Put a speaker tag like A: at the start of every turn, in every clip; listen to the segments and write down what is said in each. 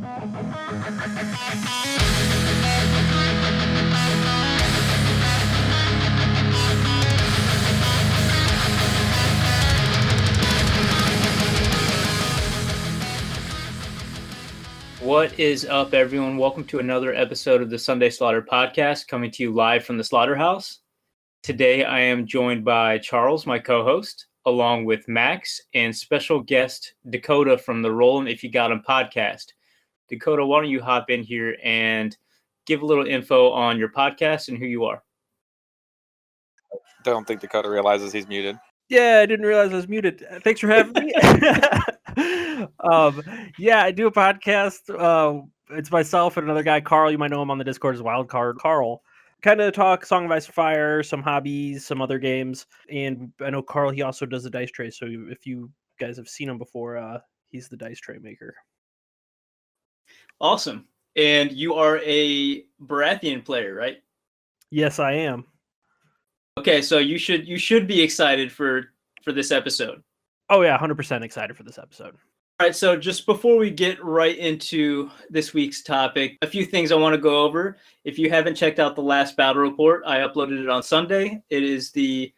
A: What is up, everyone? Welcome to another episode of the Sunday Slaughter podcast, coming to you live from the slaughterhouse. Today, I am joined by Charles, my co-host, along with Max and special guest Dakota from the Rollin' If You Got 'Em podcast. Dakota, why don't you hop in here and give a little info on your podcast and who you are?
B: Don't think Dakota realizes he's muted.
C: Yeah, I didn't realize I was muted. Thanks for having me. Yeah, I do a podcast. It's myself and another guy, Carl. You might know him on the Discord as Wildcard Carl. Kind of talk Song of Ice and Fire, some hobbies, some other games. And I know Carl, he also does the dice tray. So if you guys have seen him before, he's the dice tray maker.
A: Awesome. And you are a Baratheon player, right?
C: Yes, I am.
A: Okay, so you should be excited for this episode.
C: Oh yeah, 100% excited for this episode.
A: All right, so just before we get right into this week's topic, a few things I want to go over. If you haven't checked out the last battle report, I uploaded it on Sunday. It is the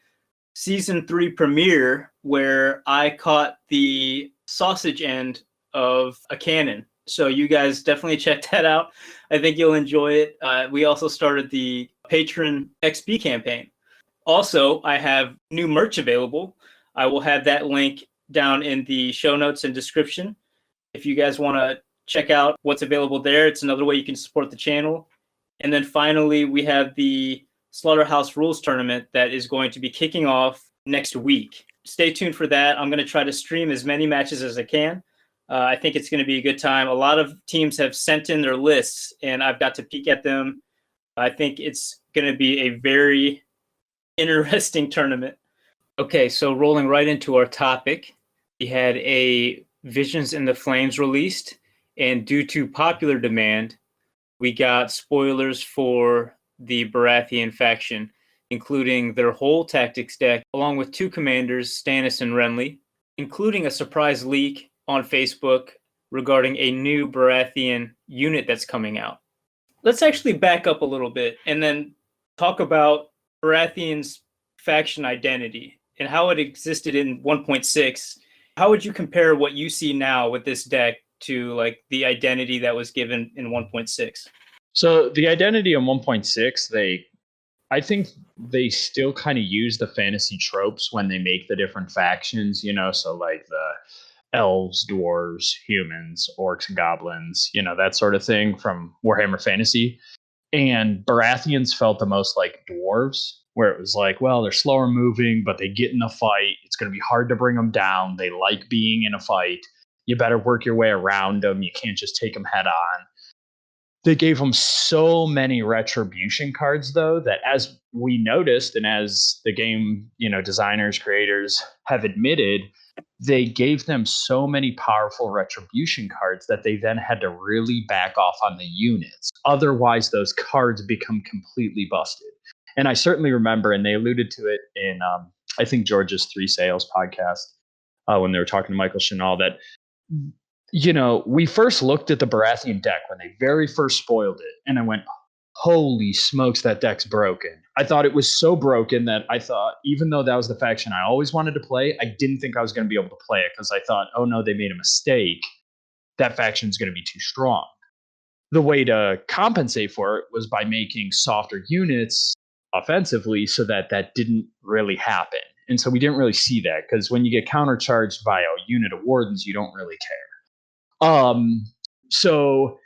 A: season 3 premiere where I caught the sausage end of a cannon. So you guys definitely check that out. I think you'll enjoy it. We also started the Patron XP campaign. Also, I have new merch available. I will have that link down in the show notes and description. If you guys want to check out what's available there, it's another way you can support the channel. And then finally, we have the Slaughterhouse Rules Tournament that is going to be kicking off next week. Stay tuned for that. I'm going to try to stream as many matches as I can. I think it's going to be a good time. A lot of teams have sent in their lists, and I've got to peek at them. I think it's going to be a very interesting tournament. Okay, so rolling right into our topic, we had a Visions in the Flames released, and due to popular demand, we got spoilers for the Baratheon faction, including their whole tactics deck, along with 2 commanders, Stannis and Renly, including a surprise leak on Facebook regarding a new Baratheon unit that's coming out. Let's actually back up a little bit and then talk about Baratheon's faction identity and how it existed in 1.6. How would you compare what you see now with this deck to like the identity that was given in 1.6?
D: So the identity in 1.6, I think they still kind of use the fantasy tropes when they make the different factions, so like the elves, dwarves, humans, orcs, and goblins, that sort of thing from Warhammer Fantasy. And Baratheons felt the most like dwarves, where it was like, well, they're slower moving, but they get in a fight. It's going to be hard to bring them down. They like being in a fight. You better work your way around them. You can't just take them head on. They gave them so many retribution cards, though, that as we noticed and as the game, designers, creators have admitted, they gave them so many powerful retribution cards that they then had to really back off on the units. Otherwise, those cards become completely busted. And I certainly remember, and they alluded to it in, I think, George's 3 Sales podcast when they were talking to Michael Chanel, that, we first looked at the Baratheon deck when they very first spoiled it. And I went, holy smokes, that deck's broken. I thought it was so broken that I thought, even though that was the faction I always wanted to play, I didn't think I was going to be able to play it because I thought, oh no, they made a mistake. That faction's going to be too strong. The way to compensate for it was by making softer units offensively so that didn't really happen. And so we didn't really see that because when you get countercharged by a unit of wardens, you don't really care. So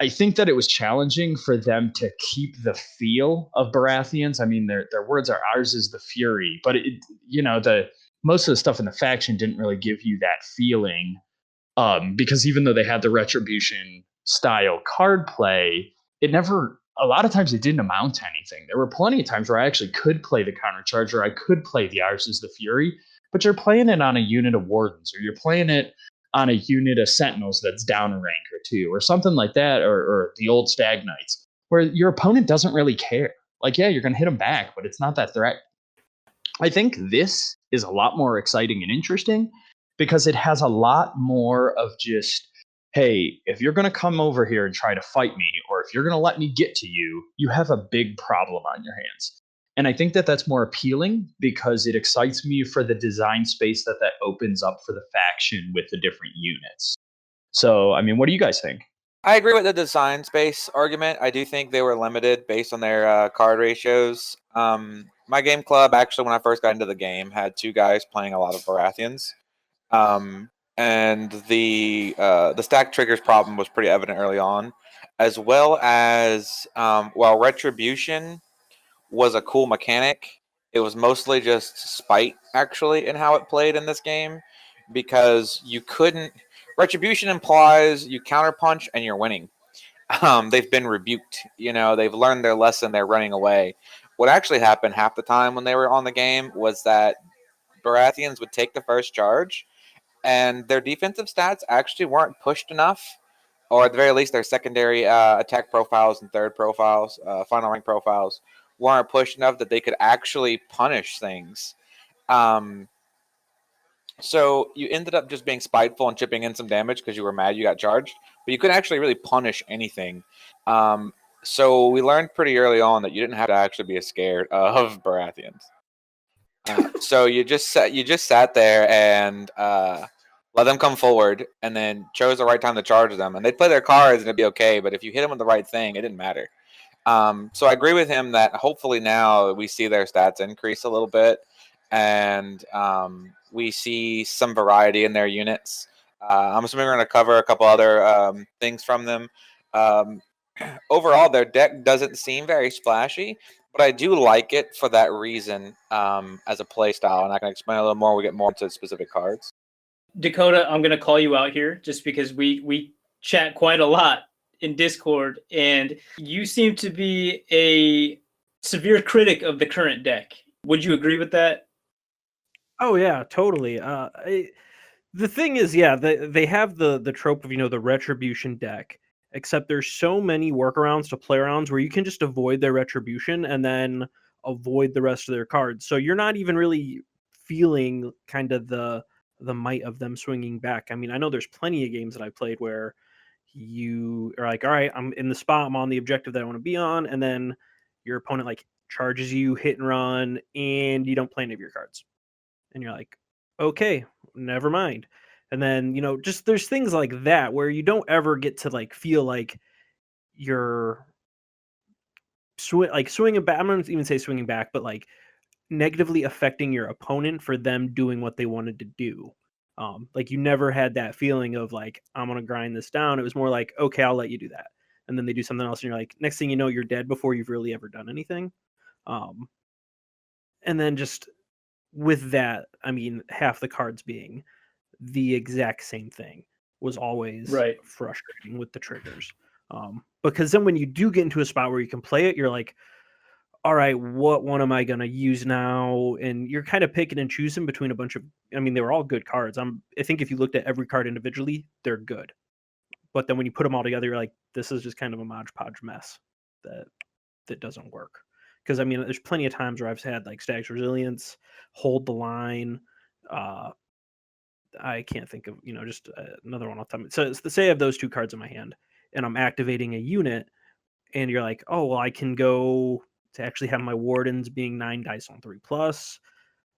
D: I think that it was challenging for them to keep the feel of Baratheons. I mean, their words are ours is the fury, but most of the stuff in the faction didn't really give you that feeling because even though they had the retribution style card play, a lot of times it didn't amount to anything. There were plenty of times where I actually could play the countercharger. I could play the ours is the fury, but you're playing it on a unit of wardens, or you're playing it on a unit of sentinels that's down a rank or 2, or something like that, or the old stag knights, where your opponent doesn't really care. Like, yeah, you're going to hit them back, but it's not that threat. I think this is a lot more exciting and interesting because it has a lot more of just hey, if you're going to come over here and try to fight me, or if you're going to let me get to you, you have a big problem on your hands. And I think that that's more appealing because it excites me for the design space that opens up for the faction with the different units. So, I mean, what do you guys think?
B: I agree with the design space argument. I do think they were limited based on their card ratios. My game club, actually, when I first got into the game, had 2 guys playing a lot of Baratheons. And the stack triggers problem was pretty evident early on, as well as while Retribution was a cool mechanic, it was mostly just spite, actually, in how it played in this game, because you couldn't. Retribution implies you counterpunch and you're winning. They've been rebuked. They've learned their lesson. They're running away. What actually happened half the time when they were on the game was that Baratheons would take the first charge, and their defensive stats actually weren't pushed enough, or at the very least, their secondary attack profiles and third profiles, final rank profiles, weren't pushed enough that they could actually punish things. So you ended up just being spiteful and chipping in some damage because you were mad you got charged, but you couldn't actually really punish anything. So we learned pretty early on that you didn't have to actually be scared of Baratheons. So you just sat there and let them come forward, and then chose the right time to charge them, and they'd play their cards and it'd be okay. But if you hit them with the right thing, it didn't matter. So I agree with him that hopefully now we see their stats increase a little bit, and we see some variety in their units. I'm assuming we're going to cover a couple other things from them. Overall, their deck doesn't seem very splashy, but I do like it for that reason as a play style, and I can explain a little more when we get more into specific cards.
A: Dakota, I'm going to call you out here just because we chat quite a lot in Discord, and you seem to be a severe critic of the current deck. Would you agree with that?
C: Oh yeah, totally. The thing is, yeah, they have the trope of the retribution deck, except there's so many workarounds to play arounds where you can just avoid their retribution and then avoid the rest of their cards. So you're not even really feeling kind of the might of them swinging back. I mean, I know there's plenty of games that I played where you are like, all right, I'm in the spot, I'm on the objective that I want to be on, and then your opponent like charges you, hit and run, and you don't play any of your cards. And you're like, okay, never mind. And then, just there's things like that where you don't ever get to like feel like you're swinging back. I'm not even say swinging back, but like negatively affecting your opponent for them doing what they wanted to do. Like you never had that feeling of like, I'm going to grind this down. It was more like, okay, I'll let you do that. And then they do something else and you're like, next thing you know, you're dead before you've really ever done anything. And then just with that, I mean, half the cards being the exact same thing was always frustrating with the triggers. Because then when you do get into a spot where you can play it, you're like, all right, what one am I going to use now? And you're kind of picking and choosing between a bunch of, I mean, they were all good cards. I think if you looked at every card individually, they're good. But then when you put them all together, you're like, this is just kind of a Mod Podge mess that doesn't work. Because, I mean, there's plenty of times where I've had like Stag's Resilience, Hold the Line. I can't think of, just another one off the top. So say I have those 2 cards in my hand and I'm activating a unit and you're like, oh, well, I can go to actually have my Wardens being 9 dice on 3+,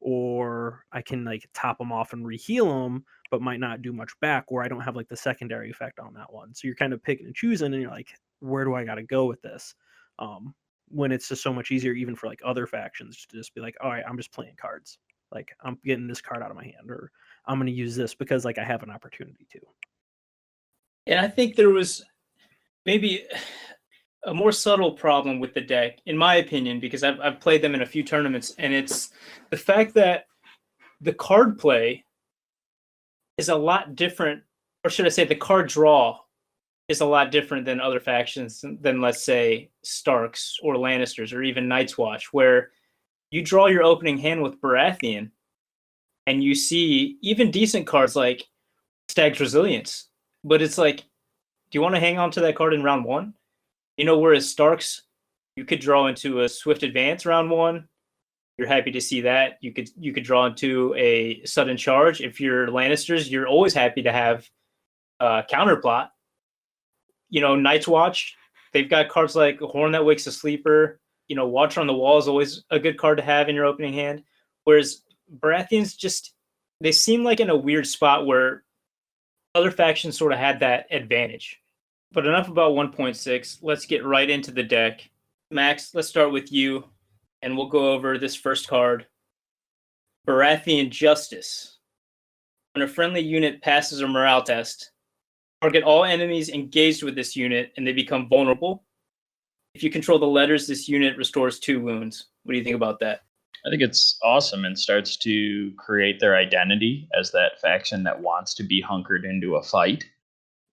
C: or I can like top them off and reheal them, but might not do much back, or I don't have like the secondary effect on that one. So you're kind of picking and choosing and you're like, where do I got to go with this? When it's just so much easier, even for like other factions, to just be like, all right, I'm just playing cards. Like I'm getting this card out of my hand, or I'm going to use this because like I have an opportunity to.
A: And I think there was maybe a more subtle problem with the deck, in my opinion, because I've played them in a few tournaments, and it's the fact that the card play is a lot different, or should I say the card draw is a lot different than other factions, than let's say Starks or Lannisters or even Night's Watch, where you draw your opening hand with Baratheon and you see even decent cards like Stag's Resilience, but it's like, do you want to hang on to that card in round 1? Whereas Starks, you could draw into a Swift Advance round 1. You're happy to see that. You could draw into a sudden charge. If you're Lannisters, you're always happy to have counterplot. Night's Watch, they've got cards like Horn That Wakes a Sleeper. Watcher on the Wall is always a good card to have in your opening hand. Whereas Baratheons they seem like in a weird spot where other factions sort of had that advantage. But enough about 1.6. Let's get right into the deck. Max, let's start with you, and we'll go over this first card. Baratheon Justice. When a friendly unit passes a morale test, target all enemies engaged with this unit, and they become vulnerable. If you control the letters, this unit restores 2 wounds. What do you think about that?
D: I think it's awesome and starts to create their identity as that faction that wants to be hunkered into a fight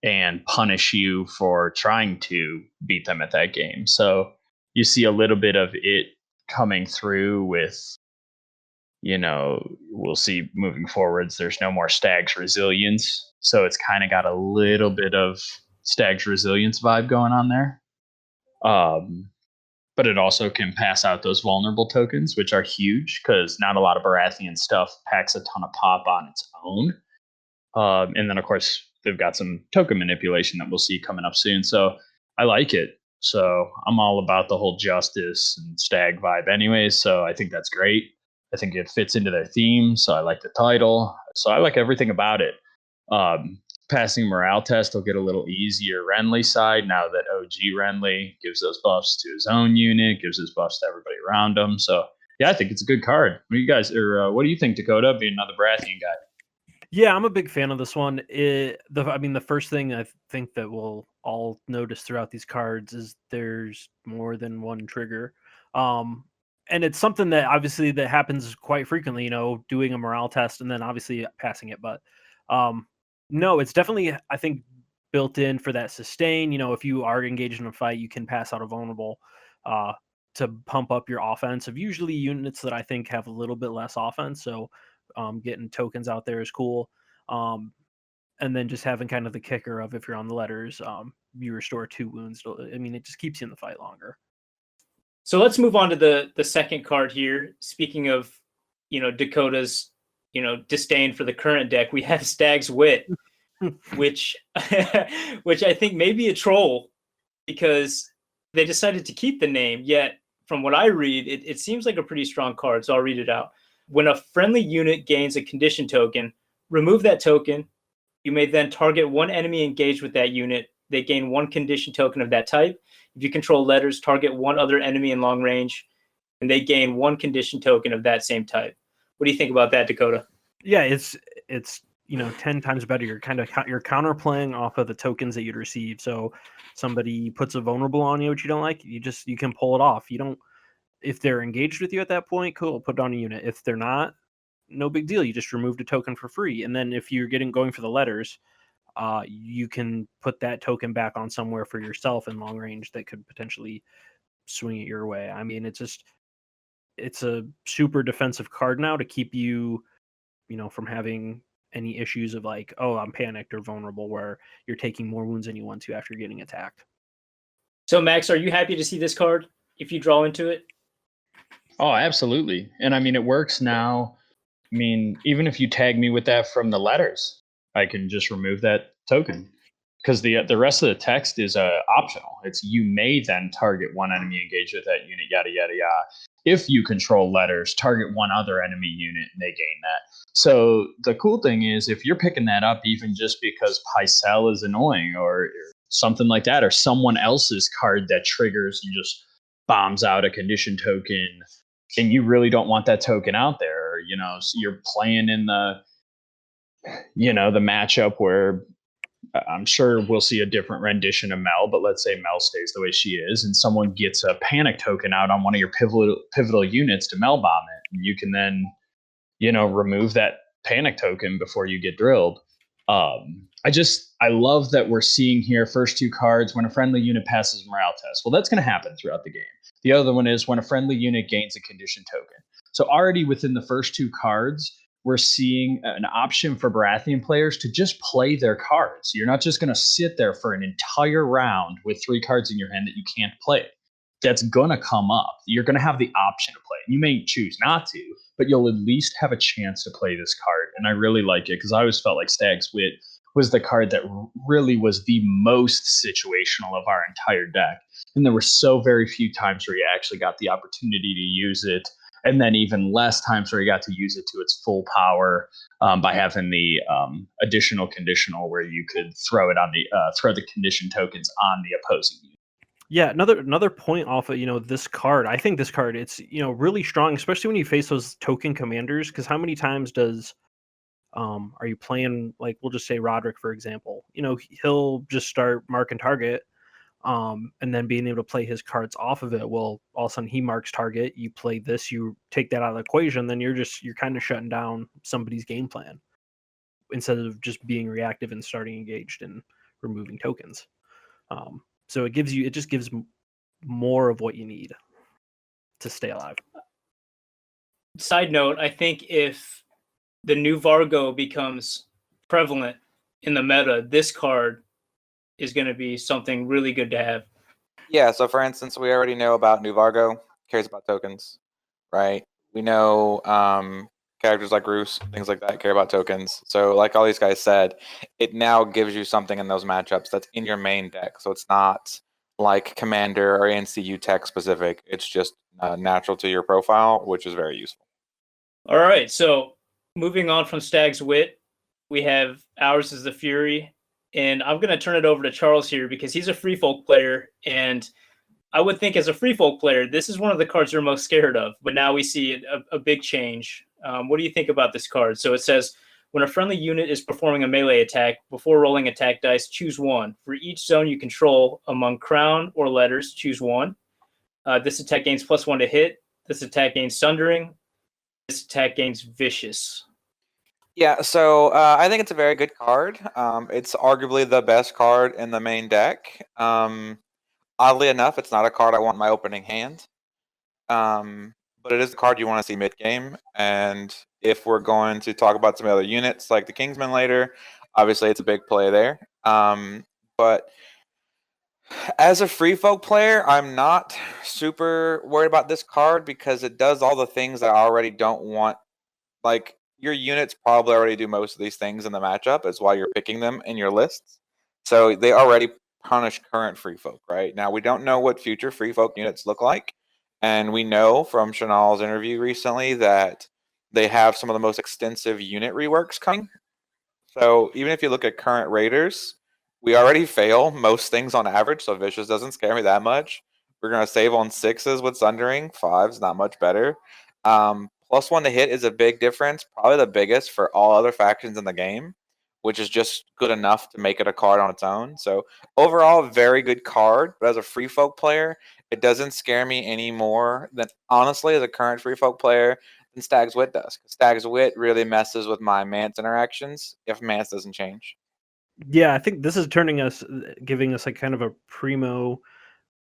D: and punish you for trying to beat them at that game. So you see a little bit of it coming through with, we'll see moving forwards, there's no more Stag's Resilience. So it's kind of got a little bit of Stag's Resilience vibe going on there. But it also can pass out those vulnerable tokens, which are huge because not a lot of Baratheon stuff packs a ton of pop on its own. And then, of course, they've got some token manipulation that we'll see coming up soon. So I like it. So I'm all about the whole justice and stag vibe anyways. So I think that's great. I think it fits into their theme. So I like the title. So I like everything about it. Passing morale test will get a little easier Renly side now that OG Renly gives those buffs to his own unit, gives his buffs to everybody around him. So yeah, I think it's a good card. What do you guys, or what do you think, Dakota, being another Baratheon guy?
C: Yeah, I'm a big fan of this one. The first thing I think that we'll all notice throughout these cards is there's more than one trigger. And it's something that obviously that happens quite frequently, doing a morale test and then obviously passing it. But no, it's definitely, I think, built in for that sustain. If you are engaged in a fight, you can pass out a vulnerable to pump up your offense of usually units that I think have a little bit less offense. So getting tokens out there is cool. And then just having kind of the kicker of if you're on the letters, you restore 2 wounds. It just keeps you in the fight longer.
A: So let's move on to the second card here. Speaking of, Dakota's, disdain for the current deck, we have Stag's Wit, which I think may be a troll because they decided to keep the name. Yet, from what I read, it seems like a pretty strong card. So I'll read it out. When a friendly unit gains a condition token, remove that token. You may then target one enemy engaged with that unit. They gain 1 condition token of that type. If you control letters, target one other enemy in long range, and they gain 1 condition token of that same type. What do you think about that, Dakota?
C: Yeah, it's 10 times better. You're you're counterplaying off of the tokens that you'd receive. So somebody puts a vulnerable on you, which you don't like, you can pull it off. If they're engaged with you at that point, cool, put it on a unit. If they're not, no big deal. You just removed a token for free. And then if you're going for the letters, you can put that token back on somewhere for yourself in long range that could potentially swing it your way. It's a super defensive card now to keep you, from having any issues of like, oh, I'm panicked or vulnerable, where you're taking more wounds than you want to after getting attacked.
A: So Max, are you happy to see this card if you draw into it?
D: Oh, absolutely. And it works now. Even if you tag me with that from the letters, I can just remove that token because the rest of the text is optional. It's you may then target one enemy engaged with that unit, yada, yada, yada. If you control letters, target one other enemy unit and they gain that. So the cool thing is if you're picking that up even just because Pycelle is annoying or something like that, or someone else's card that triggers and just bombs out a condition token, and you really don't want that token out there, so you're playing in the matchup where I'm sure we'll see a different rendition of Mel, but let's say Mel stays the way she is and someone gets a panic token out on one of your pivotal units to Mel bomb it. And you can then, remove that panic token before you get drilled. I love that we're seeing here first 2 cards when a friendly unit passes morale test. Well, that's going to happen throughout the game. The other one is when a friendly unit gains a condition token. So already within the first 2 cards, we're seeing an option for Baratheon players to just play their cards. You're not just going to sit there for an entire round with 3 cards in your hand that you can't play. That's going to come up. You're going to have the option to play. You may choose not to, but you'll at least have a chance to play this card. And I really like it because I always felt like Stag's Wit was the card that really was the most situational of our entire deck. And there were so very few times where you actually got the opportunity to use it. And then even less times where you got to use it to its full power by having the additional conditional where you could throw the condition tokens on the opposing unit.
C: Yeah, another point off of this card. I think this card it's really strong, especially when you face those token commanders. Because how many times are you playing, like, we'll just say Roderick, for example? He'll just start mark and target, and then being able to play his cards off of it. Well, all of a sudden he marks target. You play this, you take that out of the equation, then you're kind of shutting down somebody's game plan instead of just being reactive and starting engaged and removing tokens. So it just gives more of what you need to stay alive.
A: Side note, I think if the new Vargo becomes prevalent in the meta, this card is going to be something really good to have.
B: Yeah, so for instance, we already know about new Vargo, cares about tokens, right? We know characters like Roos, things like that, care about tokens. So like all these guys said, it now gives you something in those matchups that's in your main deck. So it's not like Commander or NCU tech specific. It's just natural to your profile, which is very useful.
A: All right, so moving on from Stag's Wit, we have ours is the Fury. And I'm going to turn it over to Charles here because he's a free folk player. And I would think as a free folk player, this is one of the cards you're most scared of. But now we see a big change. What do you think about this card? So it says, when a friendly unit is performing a melee attack, before rolling attack dice, choose one. For each zone you control among crown or letters, choose one. This attack gains +1 to hit. This attack gains Sundering. This attack gains Vicious.
B: Yeah, so I think it's a very good card. It's arguably the best card in the main deck. Oddly enough, it's not a card I want in my opening hand. But it is a card you want to see mid-game. And if we're going to talk about some other units like the Kingsmen later, obviously it's a big play there. But as a free folk player, I'm not super worried about this card because it does all the things that I already don't want. Like, your units probably already do most of these things in the matchup. It's why you're picking them in your lists. So they already punish current free folk, right? Now, we don't know what future free folk units look like. And we know from Chanel's interview recently that they have some of the most extensive unit reworks coming. So even if you look at current Raiders, we already fail most things on average, so Vicious doesn't scare me that much. We're going to save on 6s with Sundering. 5's not much better. +1 to hit is a big difference, probably the biggest for all other factions in the game, which is just good enough to make it a card on its own. So overall, very good card, but as a free folk player, it doesn't scare me any more than, honestly, as a current free folk player, than Stag's Wit does. Stag's Wit really messes with my Mance interactions if Mance doesn't change.
C: Yeah, I think this is giving us a kind of a primo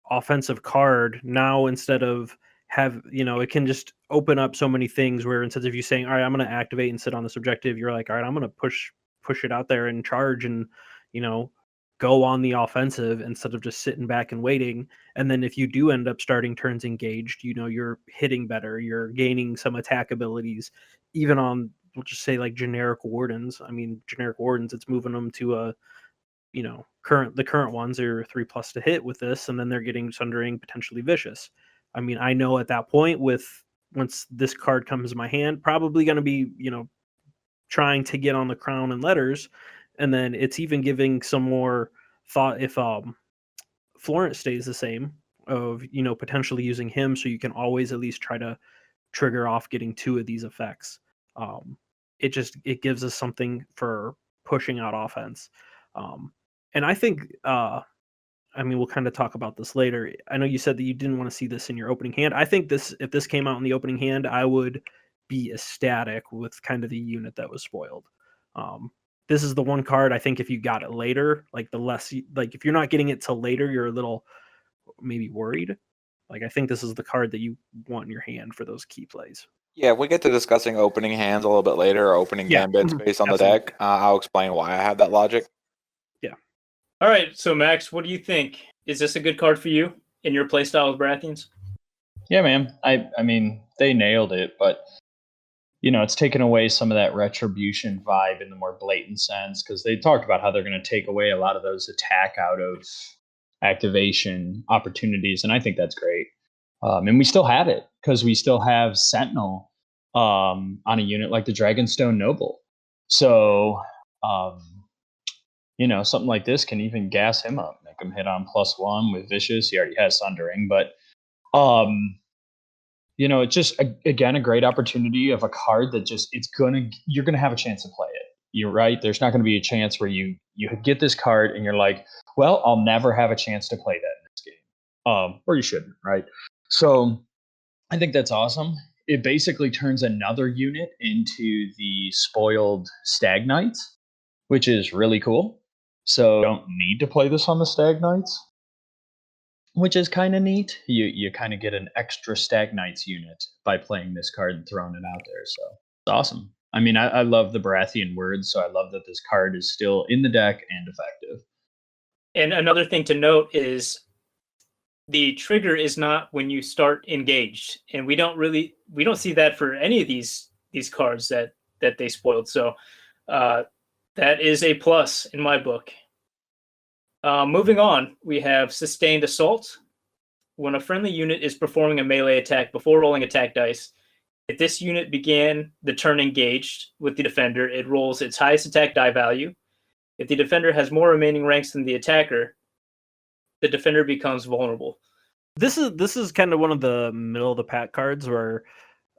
C: offensive card now instead of it can just open up so many things where instead of you saying, all right, I'm going to activate and sit on this objective, you're like, all right, I'm going to push it out there and charge and, go on the offensive instead of just sitting back and waiting. And then if you do end up starting turns engaged, you're hitting better, you're gaining some attack abilities, even on, we'll just say like generic wardens. I mean, generic wardens, it's moving them to the current ones are 3+ to hit with this, and then they're getting Sundering, potentially Vicious. I mean, I know at that point once this card comes in my hand, probably going to be, trying to get on the crown and letters. And then it's even giving some more thought if Florent stays the same of, potentially using him. So you can always at least try to trigger off getting 2 of these effects. It gives us something for pushing out offense. And I think, we'll kind of talk about this later. I know you said that you didn't want to see this in your opening hand. I think if this came out in the opening hand, I would be ecstatic with kind of the unit that was spoiled. This is the one card I think if you got it later, like if you're not getting it till later, you're a little maybe worried. Like, I think this is the card that you want in your hand for those key plays.
B: Yeah, we get to discussing opening hands a little bit later, or opening gambits based on
C: Absolutely.
B: the deck. I'll explain why I have that logic.
C: Yeah.
A: All right, so Max, what do you think? Is this a good card for you in your playstyle with Baratheons?
D: Yeah, man. I mean, they nailed it, but it's taken away some of that retribution vibe in the more blatant sense, because they talked about how they're going to take away a lot of those attack out of activation opportunities, and I think that's great. And we still have it because we still have Sentinel on a unit like the Dragonstone Noble. So, something like this can even gas him up, make him hit on +1 with Vicious. He already has Sundering, but it's just again a great opportunity of a card that just you're gonna have a chance to play it. You're right. There's not going to be a chance where you get this card and you're like, well, I'll never have a chance to play that in this game, or you shouldn't, right? So I think that's awesome. It basically turns another unit into the spoiled Stag Knights, which is really cool. So you don't need to play this on the Stag Knights, which is kind of neat. You kind of get an extra Stag Knights unit by playing this card and throwing it out there. So it's awesome. I mean, I love the Baratheon words, so I love that this card is still in the deck and effective.
A: And another thing to note is the trigger is not when you start engaged, and we don't see that for any of these cards that they spoiled. So that is a plus in my book. Moving on, we have Sustained Assault. When a friendly unit is performing a melee attack before rolling attack dice, if this unit began the turn engaged with the defender, it rolls its highest attack die value. If the defender has more remaining ranks than the attacker, the defender becomes vulnerable.
C: This is kind of one of the middle of the pack cards where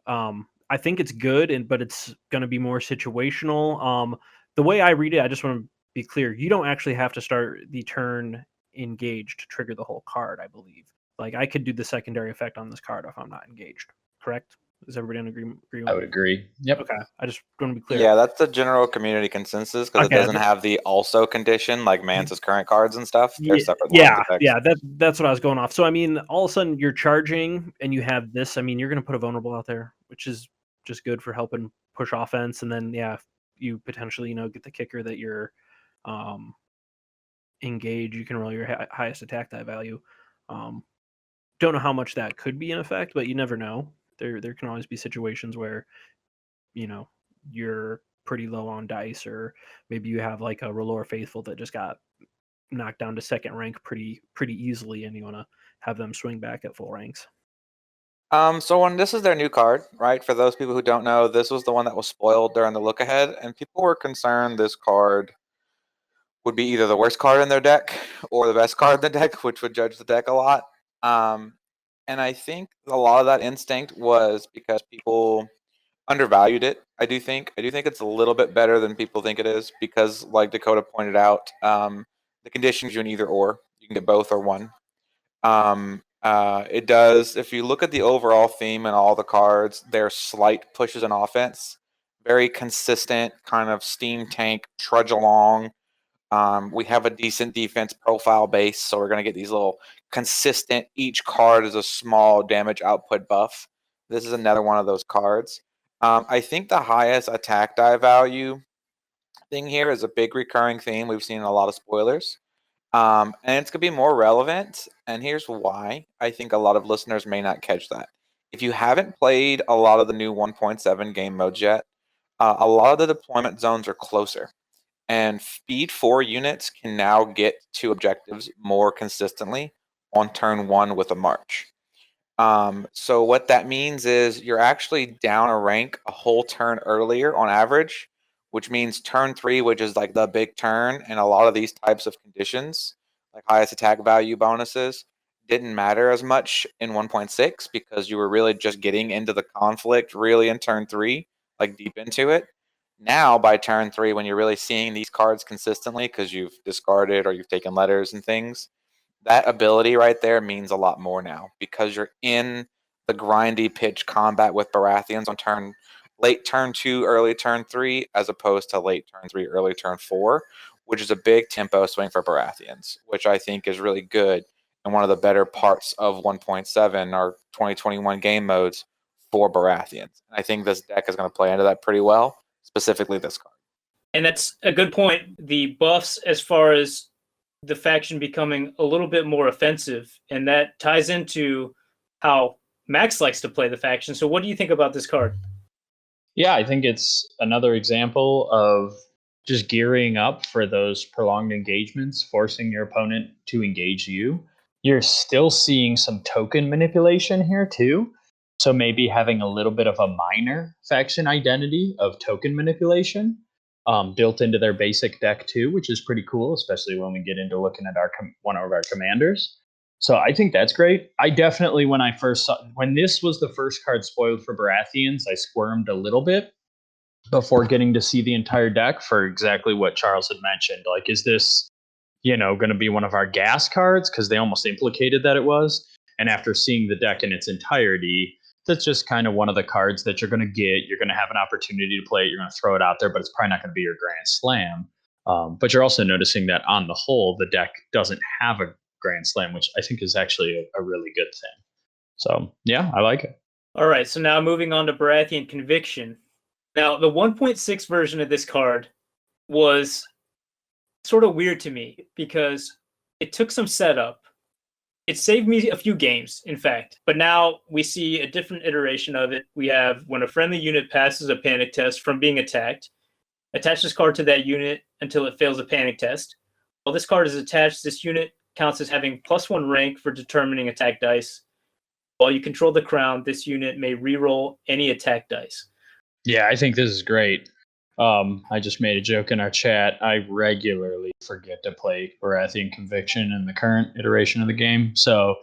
C: I think it's good, but it's going to be more situational. The way I read it, I just want to be clear, you don't actually have to start the turn engaged to trigger the whole card, I believe. Like, I could do the secondary effect on this card if I'm not engaged, correct? Is everybody in agreement?
D: I would agree. Yep.
C: Okay. I just want to be clear.
B: Yeah, that's the general community consensus because
C: Okay.
B: it doesn't have the also condition like Mance's current cards and stuff. They're separate.
C: That's what I was going off. So, I mean, all of a sudden you're charging and you have this. I mean, you're going to put a vulnerable out there, which is just good for helping push offense. And then, you potentially, get the kicker that you're engaged. You can roll your highest attack die value. Don't know how much that could be in effect, but you never know. There can always be situations where, you're pretty low on dice, or maybe you have like a R'hllor Faithful that just got knocked down to second rank pretty easily, and you want to have them swing back at full ranks.
B: So when this is their new card, right? For those people who don't know, this was the one that was spoiled during the look ahead, and people were concerned this card would be either the worst card in their deck or the best card in the deck, which would judge the deck a lot. And I think a lot of that instinct was because people undervalued it. I do think it's a little bit better than people think it is because, like Dakota pointed out, the conditions you an either or. You can get both or one. It does. If you look at the overall theme and all the cards, they're slight pushes in offense, very consistent kind of steam tank trudge along. We have a decent defense profile base, so we're going to get these little consistent. Each card is a small damage output buff. This is another one of those cards. I think the highest attack die value thing here is a big recurring theme we've seen in a lot of spoilers. And it's going to be more relevant. And here's why. I think a lot of listeners may not catch that. If you haven't played a lot of the new 1.7 game modes yet, a lot of the deployment zones are closer. And Speed 4 units can now get to objectives more consistently on turn 1 with a march. So what that means is you're actually down a rank a whole turn earlier on average, which means turn 3, which is like the big turn, and a lot of these types of conditions, like highest attack value bonuses, didn't matter as much in 1.6 because you were really just getting into the conflict really in turn 3, like deep into it. Now, by turn 3, when you're really seeing these cards consistently because you've discarded or you've taken letters and things, that ability right there means a lot more now because you're in the grindy pitch combat with Baratheons on late turn 2, early turn 3, as opposed to late turn 3, early turn 4, which is a big tempo swing for Baratheons, which I think is really good and one of the better parts of 1.7 or 2021 game modes for Baratheons. I think this deck is going to play into that pretty well, specifically this card.
A: And that's a good point. The buffs as far as the faction becoming a little bit more offensive, and that ties into how Max likes to play the faction. So what do you think about this card?
D: Yeah, I think it's another example of just gearing up for those prolonged engagements, forcing your opponent to engage you. You're still seeing some token manipulation here too. So maybe having a little bit of a minor faction identity of token manipulation built into their basic deck too, which is pretty cool, especially when we get into looking at one of our commanders. So I think that's great. I definitely, when this was the first card spoiled for Baratheons, I squirmed a little bit before getting to see the entire deck for exactly what Charles had mentioned. Like, is this, going to be one of our gas cards? Because they almost implicated that it was. And after seeing the deck in its entirety, that's just kind of one of the cards that you're going to get. You're going to have an opportunity to play it. You're going to throw it out there, but it's probably not going to be your grand slam. But you're also noticing that on the whole, the deck doesn't have a grand slam, which I think is actually a really good thing. So, yeah, I like it.
A: All right, so now moving on to Baratheon Conviction. Now, the 1.6 version of this card was sort of weird to me because it took some setup. It saved me a few games, in fact, but now we see a different iteration of it. We have when a friendly unit passes a panic test from being attacked, attach this card to that unit until it fails a panic test. While this card is attached, this unit counts as having +1 rank for determining attack dice. While you control the crown, this unit may reroll any attack dice.
D: Yeah, I think this is great. I just made a joke in our chat. I regularly forget to play Baratheon Conviction in the current iteration of the game. So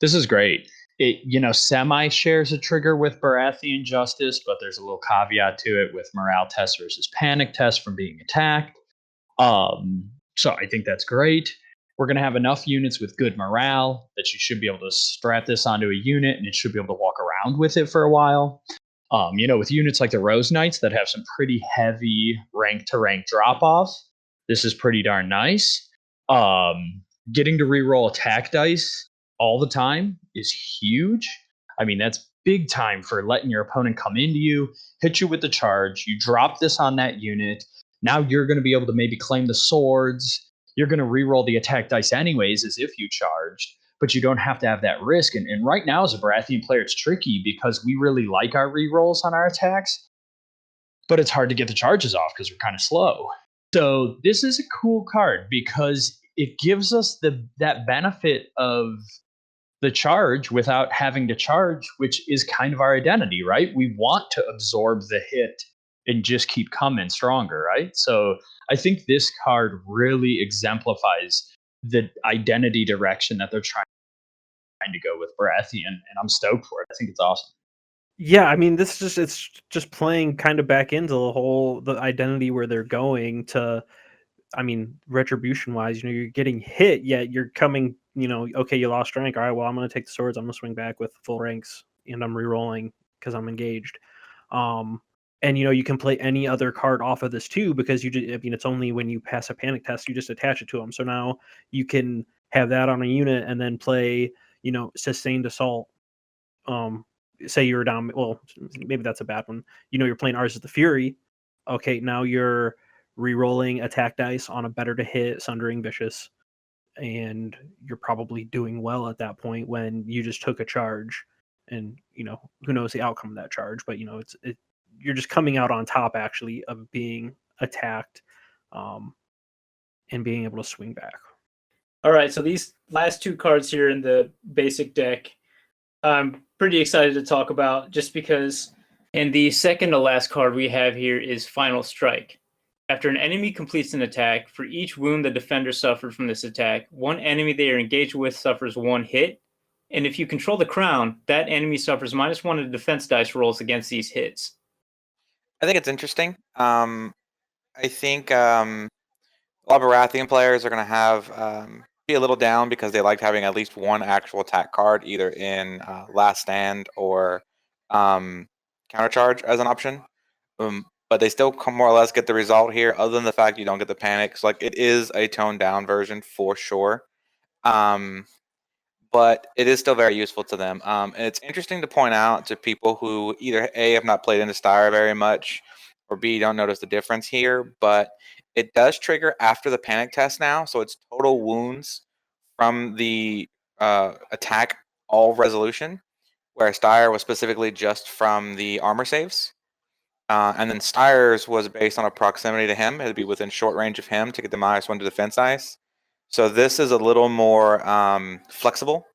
D: this is great. It, semi shares a trigger with Baratheon Justice, but there's a little caveat to it with morale test versus panic test from being attacked. So I think that's great. We're going to have enough units with good morale that you should be able to strap this onto a unit and it should be able to walk around with it for a while. With units like the Rose Knights that have some pretty heavy rank to rank drop off, this is pretty darn nice. Getting to reroll attack dice all the time is huge. I mean, that's big time for letting your opponent come into you, hit you with the charge. You drop this on that unit. Now you're going to be able to maybe claim the swords. You're going to reroll the attack dice anyways, as if you charged, but you don't have to have that risk. And right now, as a Baratheon player, it's tricky because we really like our rerolls on our attacks, but it's hard to get the charges off because we're kind of slow. So this is a cool card because it gives us that benefit of the charge without having to charge, which is kind of our identity, right? We want to absorb the hit and just keep coming stronger, right? So I think this card really exemplifies the identity direction that they're trying to go with Baratheon, and I'm stoked for it. I think it's awesome.
C: Yeah, I mean, it's just playing kind of back into the identity where they're going to. I mean, retribution wise, you're getting hit, yet you're coming. Okay, you lost rank. All right, well, I'm going to take the swords. I'm going to swing back with full ranks, and I'm rerolling because I'm engaged. And you can play any other card off of this too because it's only when you pass a panic test you just attach it to them. So now you can have that on a unit and then play sustained assault. Say you're down, well, maybe that's a bad one. You're playing Ours of the Fury. Okay, now you're re-rolling attack dice on a better to hit Sundering Vicious, and you're probably doing well at that point when you just took a charge, and who knows the outcome of that charge, but you're just coming out on top actually of being attacked, and being able to swing back.
A: All right, so these last two cards here in the basic deck, I'm pretty excited to talk about just because. And the second to last card we have here is Final Strike. After an enemy completes an attack, for each wound the defender suffered from this attack, one enemy they are engaged with suffers 1 hit. And if you control the crown, that enemy suffers -1 to defense dice rolls against these hits.
B: I think it's interesting. I think a lot of Baratheon players are going to have be a little down because they liked having at least one actual attack card, either in Last Stand or Countercharge as an option. But they still more or less get the result here, other than the fact you don't get the panics. Like, it is a toned down version for sure. But it is still very useful to them. And it's interesting to point out to people who either A, have not played into Styre very much, or B, don't notice the difference here. But it does trigger after the panic test now, so it's total wounds from the attack all resolution, where Styre was specifically just from the armor saves. And then Styres was based on a proximity to him. It'd be within short range of him to get the -1 to defense dice. So this is a little more flexible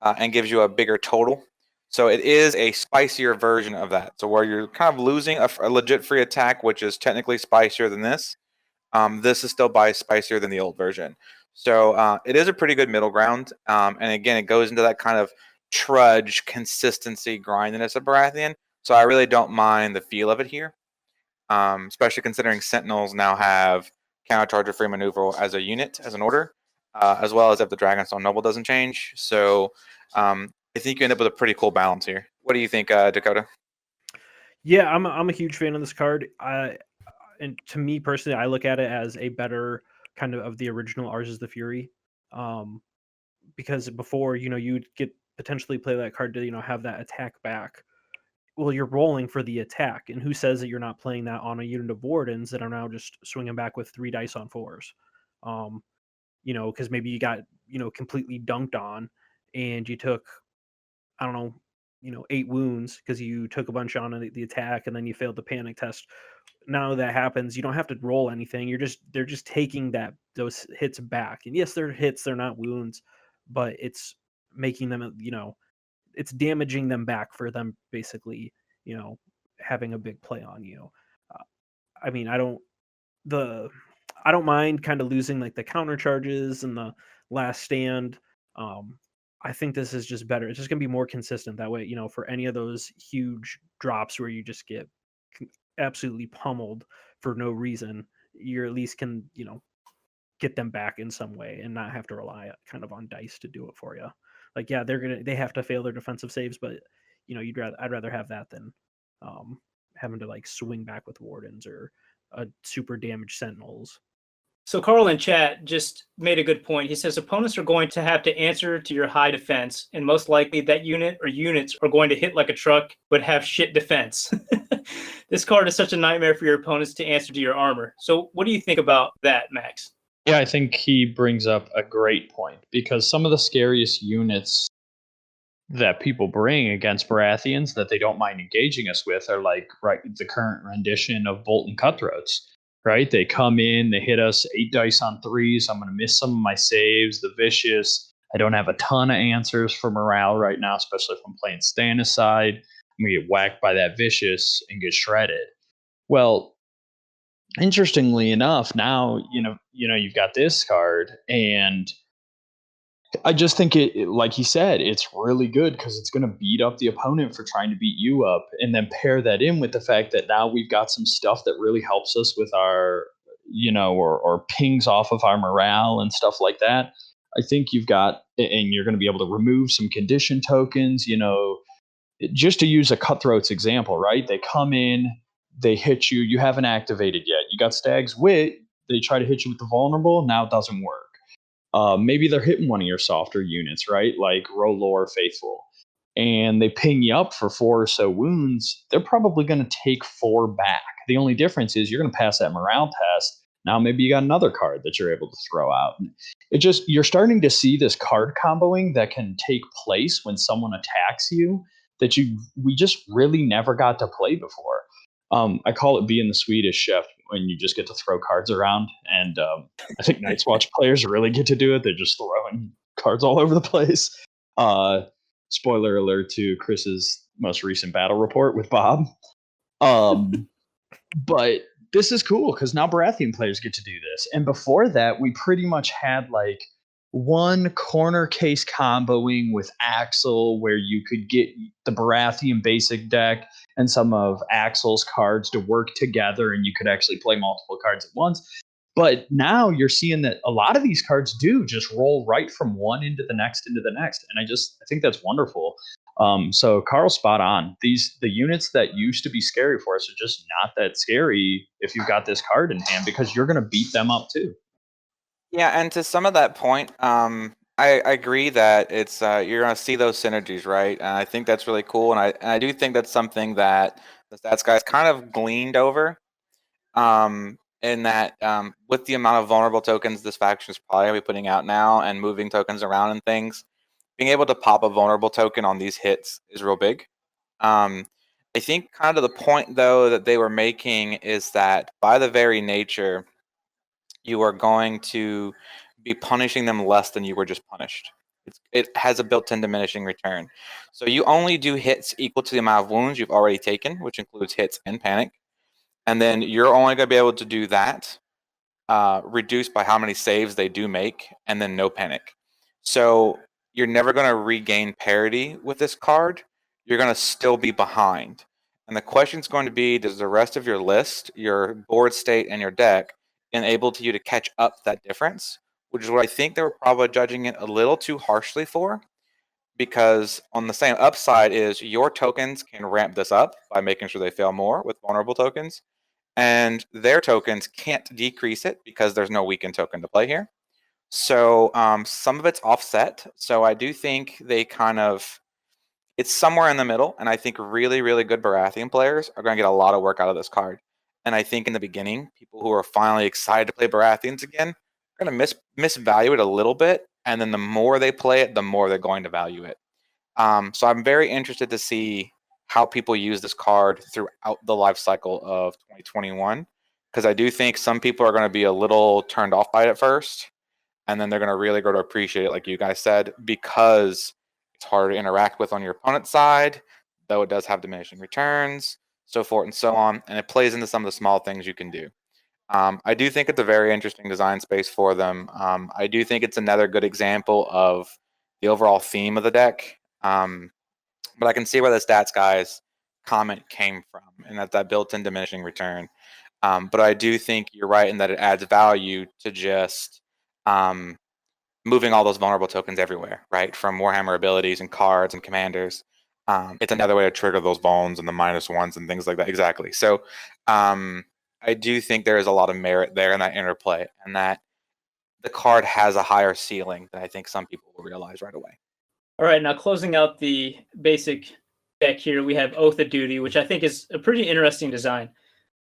B: and gives you a bigger total. So it is a spicier version of that. So where you're kind of losing a legit free attack, which is technically spicier than this. This is still spicier than the old version. So it is a pretty good middle ground. And again, it goes into that kind of trudge, consistency, grindiness of Baratheon. So I really don't mind the feel of it here, especially considering Sentinels now have countercharge or free maneuver as a unit, as an order, as well as if the Dragonstone Noble doesn't change. So I think you end up with a pretty cool balance here. What do you think, Dakota?
C: Yeah, I'm a huge fan of this card. And to me personally, I look at it as a better kind of the original Ours is the Fury, because before, you'd get potentially play that card to have that attack back. Well, you're rolling for the attack, and who says that you're not playing that on a unit of Wardens that are now just swinging back with 3 dice on 4s? Because maybe you got completely dunked on, and you took, I don't know, 8 wounds because you took a bunch on the attack, and then you failed the panic test. Now that happens, you don't have to roll anything. They're just taking those hits back, and yes, they're hits, they're not wounds, but it's making them, it's damaging them back for them basically, having a big play on you. I mean, I don't mind kind of losing like the counter charges and the last stand. I think this is just better. It's just gonna be more consistent that way. For any of those huge drops where you just get absolutely pummeled for no reason, you at least can get them back in some way and not have to rely kind of on dice to do it for you. Like, yeah, they have to fail their defensive saves, but I'd rather have that than having to like swing back with Wardens or super damaged Sentinels.
A: So Carl in chat just made a good point. He says opponents are going to have to answer to your high defense, and most likely that unit or units are going to hit like a truck but have shit defense. This card is such a nightmare for your opponents to answer to your armor. So what do you think about that, Max?
D: Yeah, I think he brings up a great point, because some of the scariest units that people bring against Baratheons that they don't mind engaging us with are like the current rendition of Bolton Cutthroats. Right? They come in, they hit us 8 dice on 3s. I'm going to miss some of my saves. The Vicious. I don't have a ton of answers for morale right now, especially if I'm playing Stannis side. I'm going to get whacked by that Vicious and get shredded. Well, interestingly enough, now you've got this card, and I just think it, like he said, it's really good because it's going to beat up the opponent for trying to beat you up, and then pair that in with the fact that now we've got some stuff that really helps us with our, or pings off of our morale and stuff like that. I think you've got, and you're going to be able to remove some condition tokens, just to use a Cutthroats example, right? They come in, they hit you, you haven't activated yet. You got Stag's Wit, they try to hit you with the vulnerable, now it doesn't work. Maybe they're hitting one of your softer units, right? Like Rolor Faithful. And they ping you up for 4 or so wounds. They're probably going to take 4 back. The only difference is you're going to pass that morale test. Now maybe you got another card that you're able to throw out. You're starting to see this card comboing that can take place when someone attacks you that we just really never got to play before. I call it being the Swedish chef when you just get to throw cards around. And I think Night's Watch players really get to do it. They're just throwing cards all over the place. Spoiler alert to Chris's most recent battle report with Bob. But this is cool because now Baratheon players get to do this. And before that, we pretty much had like one corner case comboing with Axel where you could get the Baratheon basic deck and some of Axel's cards to work together, and you could actually play multiple cards at once. But now you're seeing that a lot of these cards do just roll right from one into the next. And I think that's wonderful. So Carl's spot on. The units that used to be scary for us are just not that scary if you've got this card in hand, because you're going to beat them up too.
B: Yeah, and to some of that point, I agree that it's you're going to see those synergies, right? And I think that's really cool, and I do think that's something that the stats guys kind of gleaned over. In that, with the amount of vulnerable tokens this faction is probably going to be putting out now and moving tokens around and things, being able to pop a vulnerable token on these hits is real big. I think kind of the point, though, that they were making is that by the very nature, you are going to be punishing them less than you were just punished. It has a built-in diminishing return. So you only do hits equal to the amount of wounds you've already taken, which includes hits and panic. And then you're only going to be able to do that reduced by how many saves they do make, and then no panic. So you're never going to regain parity with this card. You're going to still be behind. And the question is going to be, does the rest of your list, your board state, and your deck enable you to catch up that difference? Which is what I think they were probably judging it a little too harshly for. Because on the same upside is your tokens can ramp this up by making sure they fail more with vulnerable tokens. And their tokens can't decrease it because there's no weakened token to play here. So some of it's offset. So I do think they kind of, it's somewhere in the middle. And I think really, really good Baratheon players are going to get a lot of work out of this card. And I think in the beginning, people who are finally excited to play Baratheons again are going to misvalue it a little bit. And then the more they play it, the more they're going to value it. So I'm very interested to see how people use this card throughout the life cycle of 2021, because I do think some people are going to be a little turned off by it at first, and then they're going to really grow to appreciate it, like you guys said, because it's harder to interact with on your opponent's side, though it does have diminishing returns, so forth and so on, and it plays into some of the small things you can do. I do think it's a very interesting design space for them. I do think it's another good example of the overall theme of the deck. But I can see where the stats guys comment came from, and that built-in diminishing return. But I do think you're right in that it adds value to just moving all those vulnerable tokens everywhere, right? From Warhammer abilities and cards and commanders. It's another way to trigger those bones and the -1s and things like that. Exactly. So I do think there is a lot of merit there in that interplay, and that the card has a higher ceiling than I think some people will realize right away.
A: All right, now closing out the basic deck here, we have Oath of Duty, which I think is a pretty interesting design.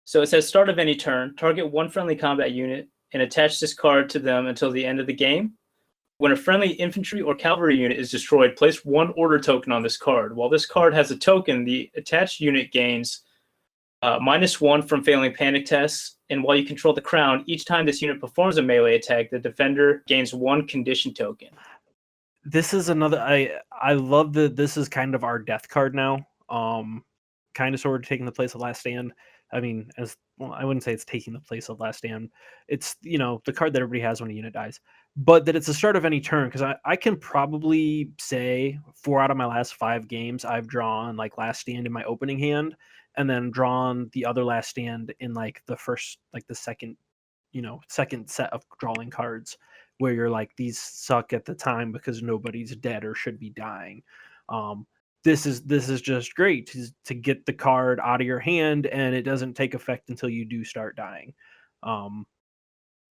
A: So it says, start of any turn, target one friendly combat unit and attach this card to them until the end of the game. When a friendly infantry or cavalry unit is destroyed, place one order token on this card. While this card has a token, the attached unit gains -1 from failing panic tests. And while you control the crown, each time this unit performs a melee attack, the defender gains 1 condition token.
C: This is another. I love that this is kind of our death card now. Kind of sort of taking the place of Last Stand. I mean, as well, I wouldn't say it's taking the place of Last Stand. It's, the card that everybody has when a unit dies, but that it's the start of any turn. Because I can probably say 4 out of my last 5 games I've drawn like Last Stand in my opening hand, and then drawn the other Last Stand in like the second set of drawing cards, where you're like, these suck at the time because nobody's dead or should be dying. This is just great to get the card out of your hand, and it doesn't take effect until you do start dying. And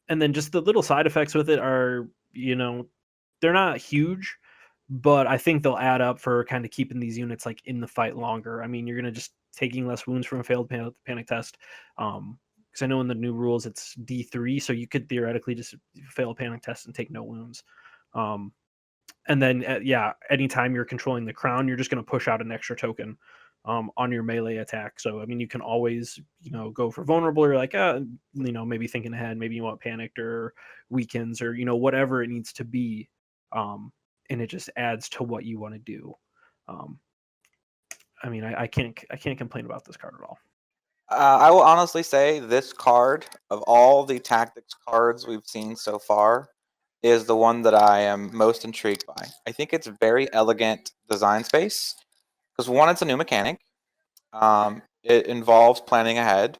C: then just the little side effects with it are, they're not huge, but I think they'll add up for kind of keeping these units like in the fight longer. I mean, you're gonna just taking less wounds from a failed panic test. Because I know in the new rules it's D3, so you could theoretically just fail a panic test and take no wounds. And then, anytime you're controlling the crown, you're just going to push out an extra token on your melee attack. So, I mean, you can always, go for vulnerable. You're like, maybe thinking ahead. Maybe you want panicked or weakens or, whatever it needs to be. And it just adds to what you want to do. I mean, I can't complain about this card at all.
B: I will honestly say this card, of all the tactics cards we've seen so far, is the one that I am most intrigued by. I think it's very elegant design space because, one, it's a new mechanic. It involves planning ahead.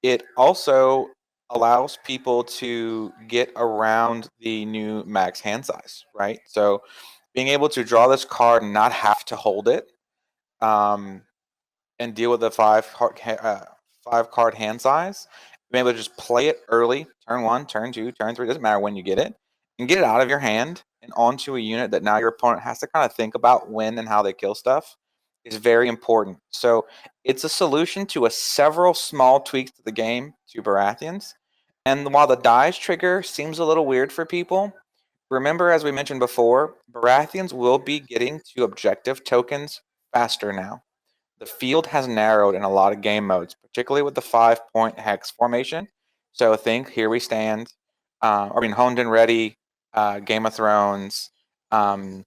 B: It also allows people to get around the new max hand size, right? So being able to draw this card and not have to hold it, and deal with the 5-card hand size, being able to just play it early, turn 1, turn 2, turn 3, doesn't matter when you get it, and get it out of your hand and onto a unit that now your opponent has to kind of think about when and how they kill stuff, is very important. So it's a solution to several small tweaks to the game to Baratheons. And while the dies trigger seems a little weird for people, remember, as we mentioned before, Baratheons will be getting to objective tokens faster now. the field has narrowed in a lot of game modes, particularly with the 5-point hex formation. So think Here We Stand, Honed and Ready, Game of Thrones, even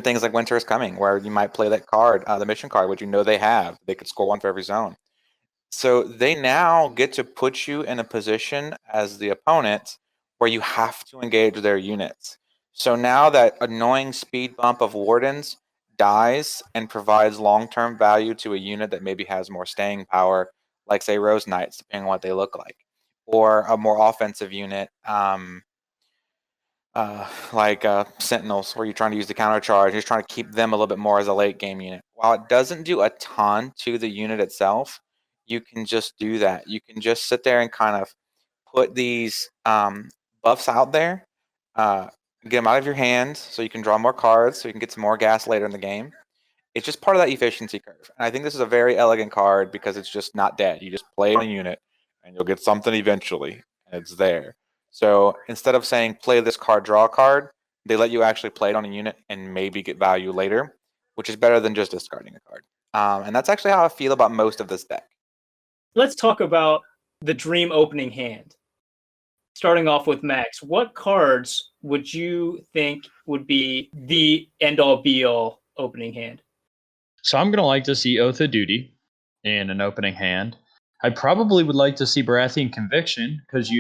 B: things like Winter is Coming, where you might play that card, the mission card, which they have. They could score one for every zone. So they now get to put you in a position as the opponent where you have to engage their units. So now that annoying speed bump of Wardens dies and provides long-term value to a unit that maybe has more staying power, like say Rose Knights, depending on what they look like, or a more offensive unit, like Sentinels, where you're trying to use the counter charge. You're trying to keep them a little bit more as a late game unit. While it doesn't do a ton to the unit itself, you can just do that. You can just sit there and kind of put these buffs out there, get them out of your hand so you can draw more cards, so you can get some more gas later in the game. It's just part of that efficiency curve. And I think this is a very elegant card because it's just not dead. You just play on a unit and you'll get something eventually, and it's there. So instead of saying play this card, draw a card, they let you actually play it on a unit and maybe get value later, which is better than just discarding a card. And that's actually how I feel about most of this deck.
A: Let's talk about the dream opening hand. Starting off with Max, what cards would you think would be the end-all be-all opening hand?
D: So I'm going to like to see Oath of Duty in an opening hand. I probably would like to see Baratheon Conviction because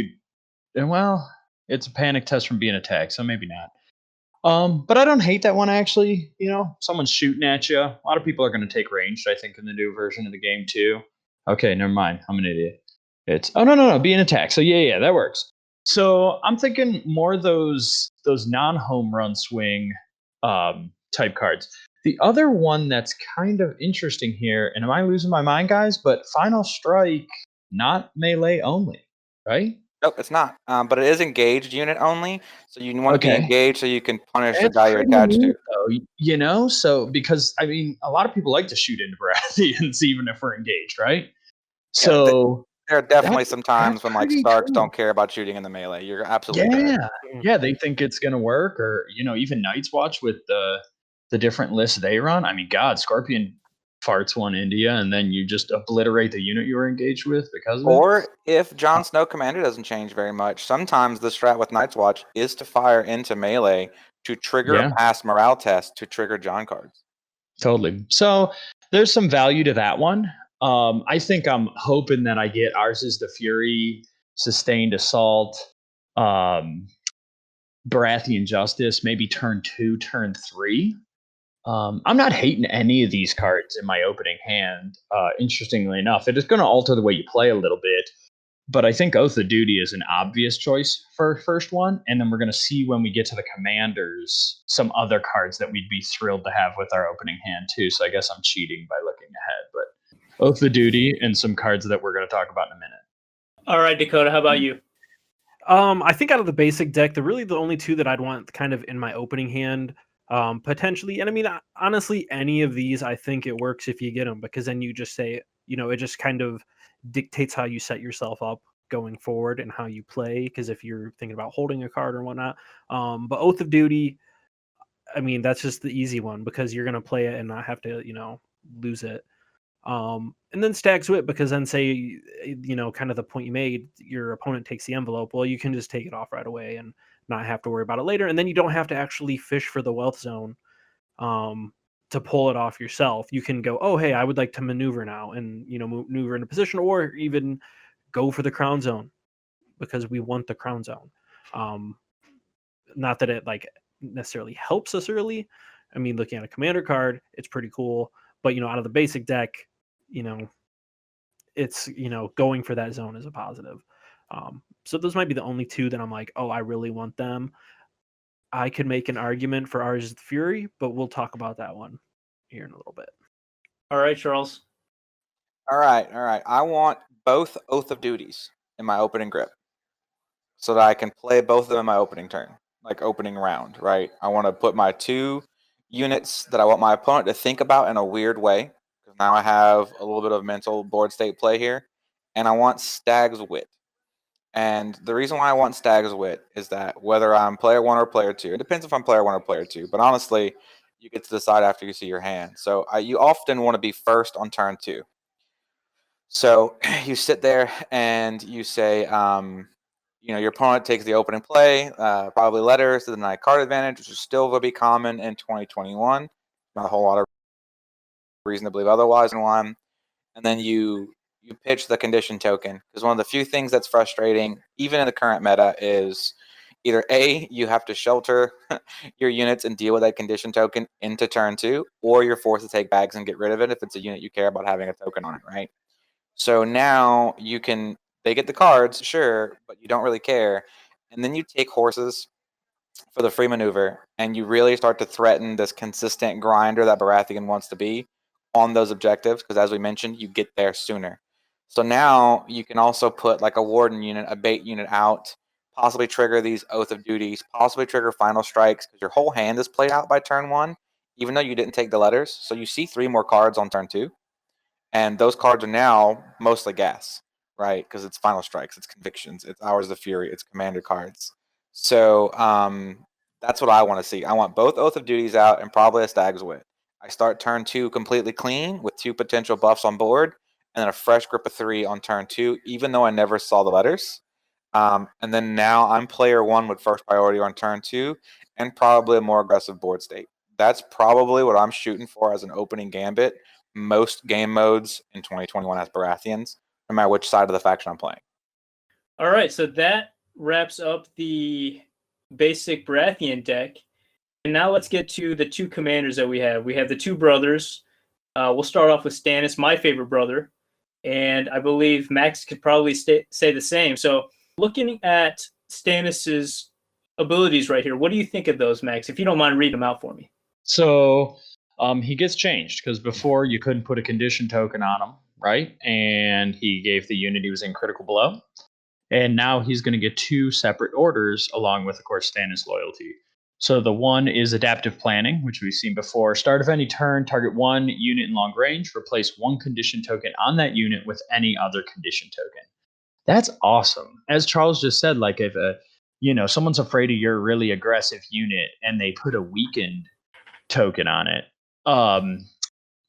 D: it's a panic test from being attacked, so maybe not. But I don't hate that one, actually. Someone's shooting at you. A lot of people are going to take ranged, I think, in the new version of the game, too. Okay, never mind. I'm an idiot. No, be an attack. So yeah, that works. So I'm thinking more those non-home run swing type cards. The other one that's kind of interesting here, and am I losing my mind, guys? But Final Strike, not melee only, right?
B: Nope, it's not. But it is engaged unit only. So you want to be engaged so you can punish the
D: That's
B: guy you're
D: pretty
B: attached
D: neat,
B: to.
D: though, so because a lot of people like to shoot into Baratheons even if we're engaged, right? So
B: there are definitely some times when like Starks don't care about shooting in the melee. You're absolutely correct.
D: Yeah, they think it's gonna work, or even Night's Watch with the different lists they run. God, Scorpion farts one India, and then you just obliterate the unit you were engaged with because of it.
B: Or if Jon Snow Commander doesn't change very much, sometimes the strat with Night's Watch is to fire into melee to trigger a past morale test to trigger Jon cards.
D: Totally. So there's some value to that one. I think I'm hoping that I get Ours is the Fury, Sustained Assault, Baratheon Justice, maybe turn 2, turn 3. I'm not hating any of these cards in my opening hand. Interestingly enough, it is going to alter the way you play a little bit, but I think Oath of Duty is an obvious choice for first one, and then we're going to see when we get to the commanders some other cards that we'd be thrilled to have with our opening hand too. So I guess I'm cheating by looking ahead, but Oath of Duty and some cards that we're going to talk about in a minute.
A: All right, Dakota, how about you?
C: I think out of the basic deck, the only two that I'd want kind of in my opening hand, potentially. And honestly, any of these, I think it works if you get them, because then you just say, it just kind of dictates how you set yourself up going forward and how you play. Because if you're thinking about holding a card or whatnot, but Oath of Duty, that's just the easy one because you're going to play it and not have to, lose it. And then Stag's Wit, because then say, kind of the point you made, your opponent takes the envelope. Well, you can just take it off right away and not have to worry about it later. And then you don't have to actually fish for the wealth zone to pull it off yourself. You can go, oh, hey, I would like to maneuver now and, maneuver into position, or even go for the crown zone because we want the crown zone. Not that it necessarily helps us early. Looking at a commander card, it's pretty cool. But, out of the basic deck, it's, going for that zone is a positive. So those might be the only two that I'm like, oh, I really want them. I could make an argument for Ours is the Fury, but we'll talk about that one here in a little bit.
A: All right, Charles.
B: All right. I want both Oath of Duties in my opening grip so that I can play both of them in my opening turn, like opening round, right? I want to put my 2 units that I want my opponent to think about in a weird way, because now I have a little bit of mental board state play here, and I want Stag's Wit. And the reason why I want Stag's Wit is that whether I'm player 1 or player 2, it depends if I'm player 1 or player 2, but honestly, you get to decide after you see your hand. So you often want to be first on turn 2. So you sit there and you say, your opponent takes the opening play, probably letters to deny card advantage, which is still going to be common in 2021. Not a whole lot of reason to believe otherwise in one. And then you pitch the condition token, because one of the few things that's frustrating, even in the current meta, is either A, you have to shelter your units and deal with that condition token into turn 2, or you're forced to take bags and get rid of it if it's a unit you care about having a token on it, right? So now they get the cards, sure, but you don't really care. And then you take horses for the free maneuver, and you really start to threaten this consistent grinder that Baratheon wants to be on those objectives, because as we mentioned, you get there sooner. So now you can also put like a warden unit, a bait unit out, possibly trigger these oath of duties, possibly trigger final strikes, because your whole hand is played out by turn 1, even though you didn't take the letters. So you see 3 more cards on turn 2. And those cards are now mostly gas, right? Because it's final strikes, it's convictions, it's hours of fury, it's commander cards. So that's what I want to see. I want both Oath of Duties out and probably a Stag's Wit. I start turn 2 completely clean with 2 potential buffs on board, and then a fresh grip of 3 on turn 2, even though I never saw the letters. And then now I'm player 1 with first priority on turn 2, and probably a more aggressive board state. That's probably what I'm shooting for as an opening gambit. Most game modes in 2021 as Baratheons, no matter which side of the faction I'm playing.
A: All right, so that wraps up the basic Baratheon deck. And now let's get to the 2 commanders that we have. We have the 2 brothers. We'll start off with Stannis, my favorite brother. And I believe Max could probably say the same. So looking at Stannis's abilities right here, what do you think of those, Max? If you don't mind reading them out for me.
D: So he gets changed, because before you couldn't put a condition token on him, right? And he gave the unit he was in critical blow. And now he's going to get 2 separate orders, along with, of course, Stannis loyalty. So the one is adaptive planning, which we've seen before. Start of any turn, target 1 unit in long range, replace 1 condition token on that unit with any other condition token. That's awesome. As Charles just said, like if someone's afraid of your really aggressive unit and they put a weakened token on it,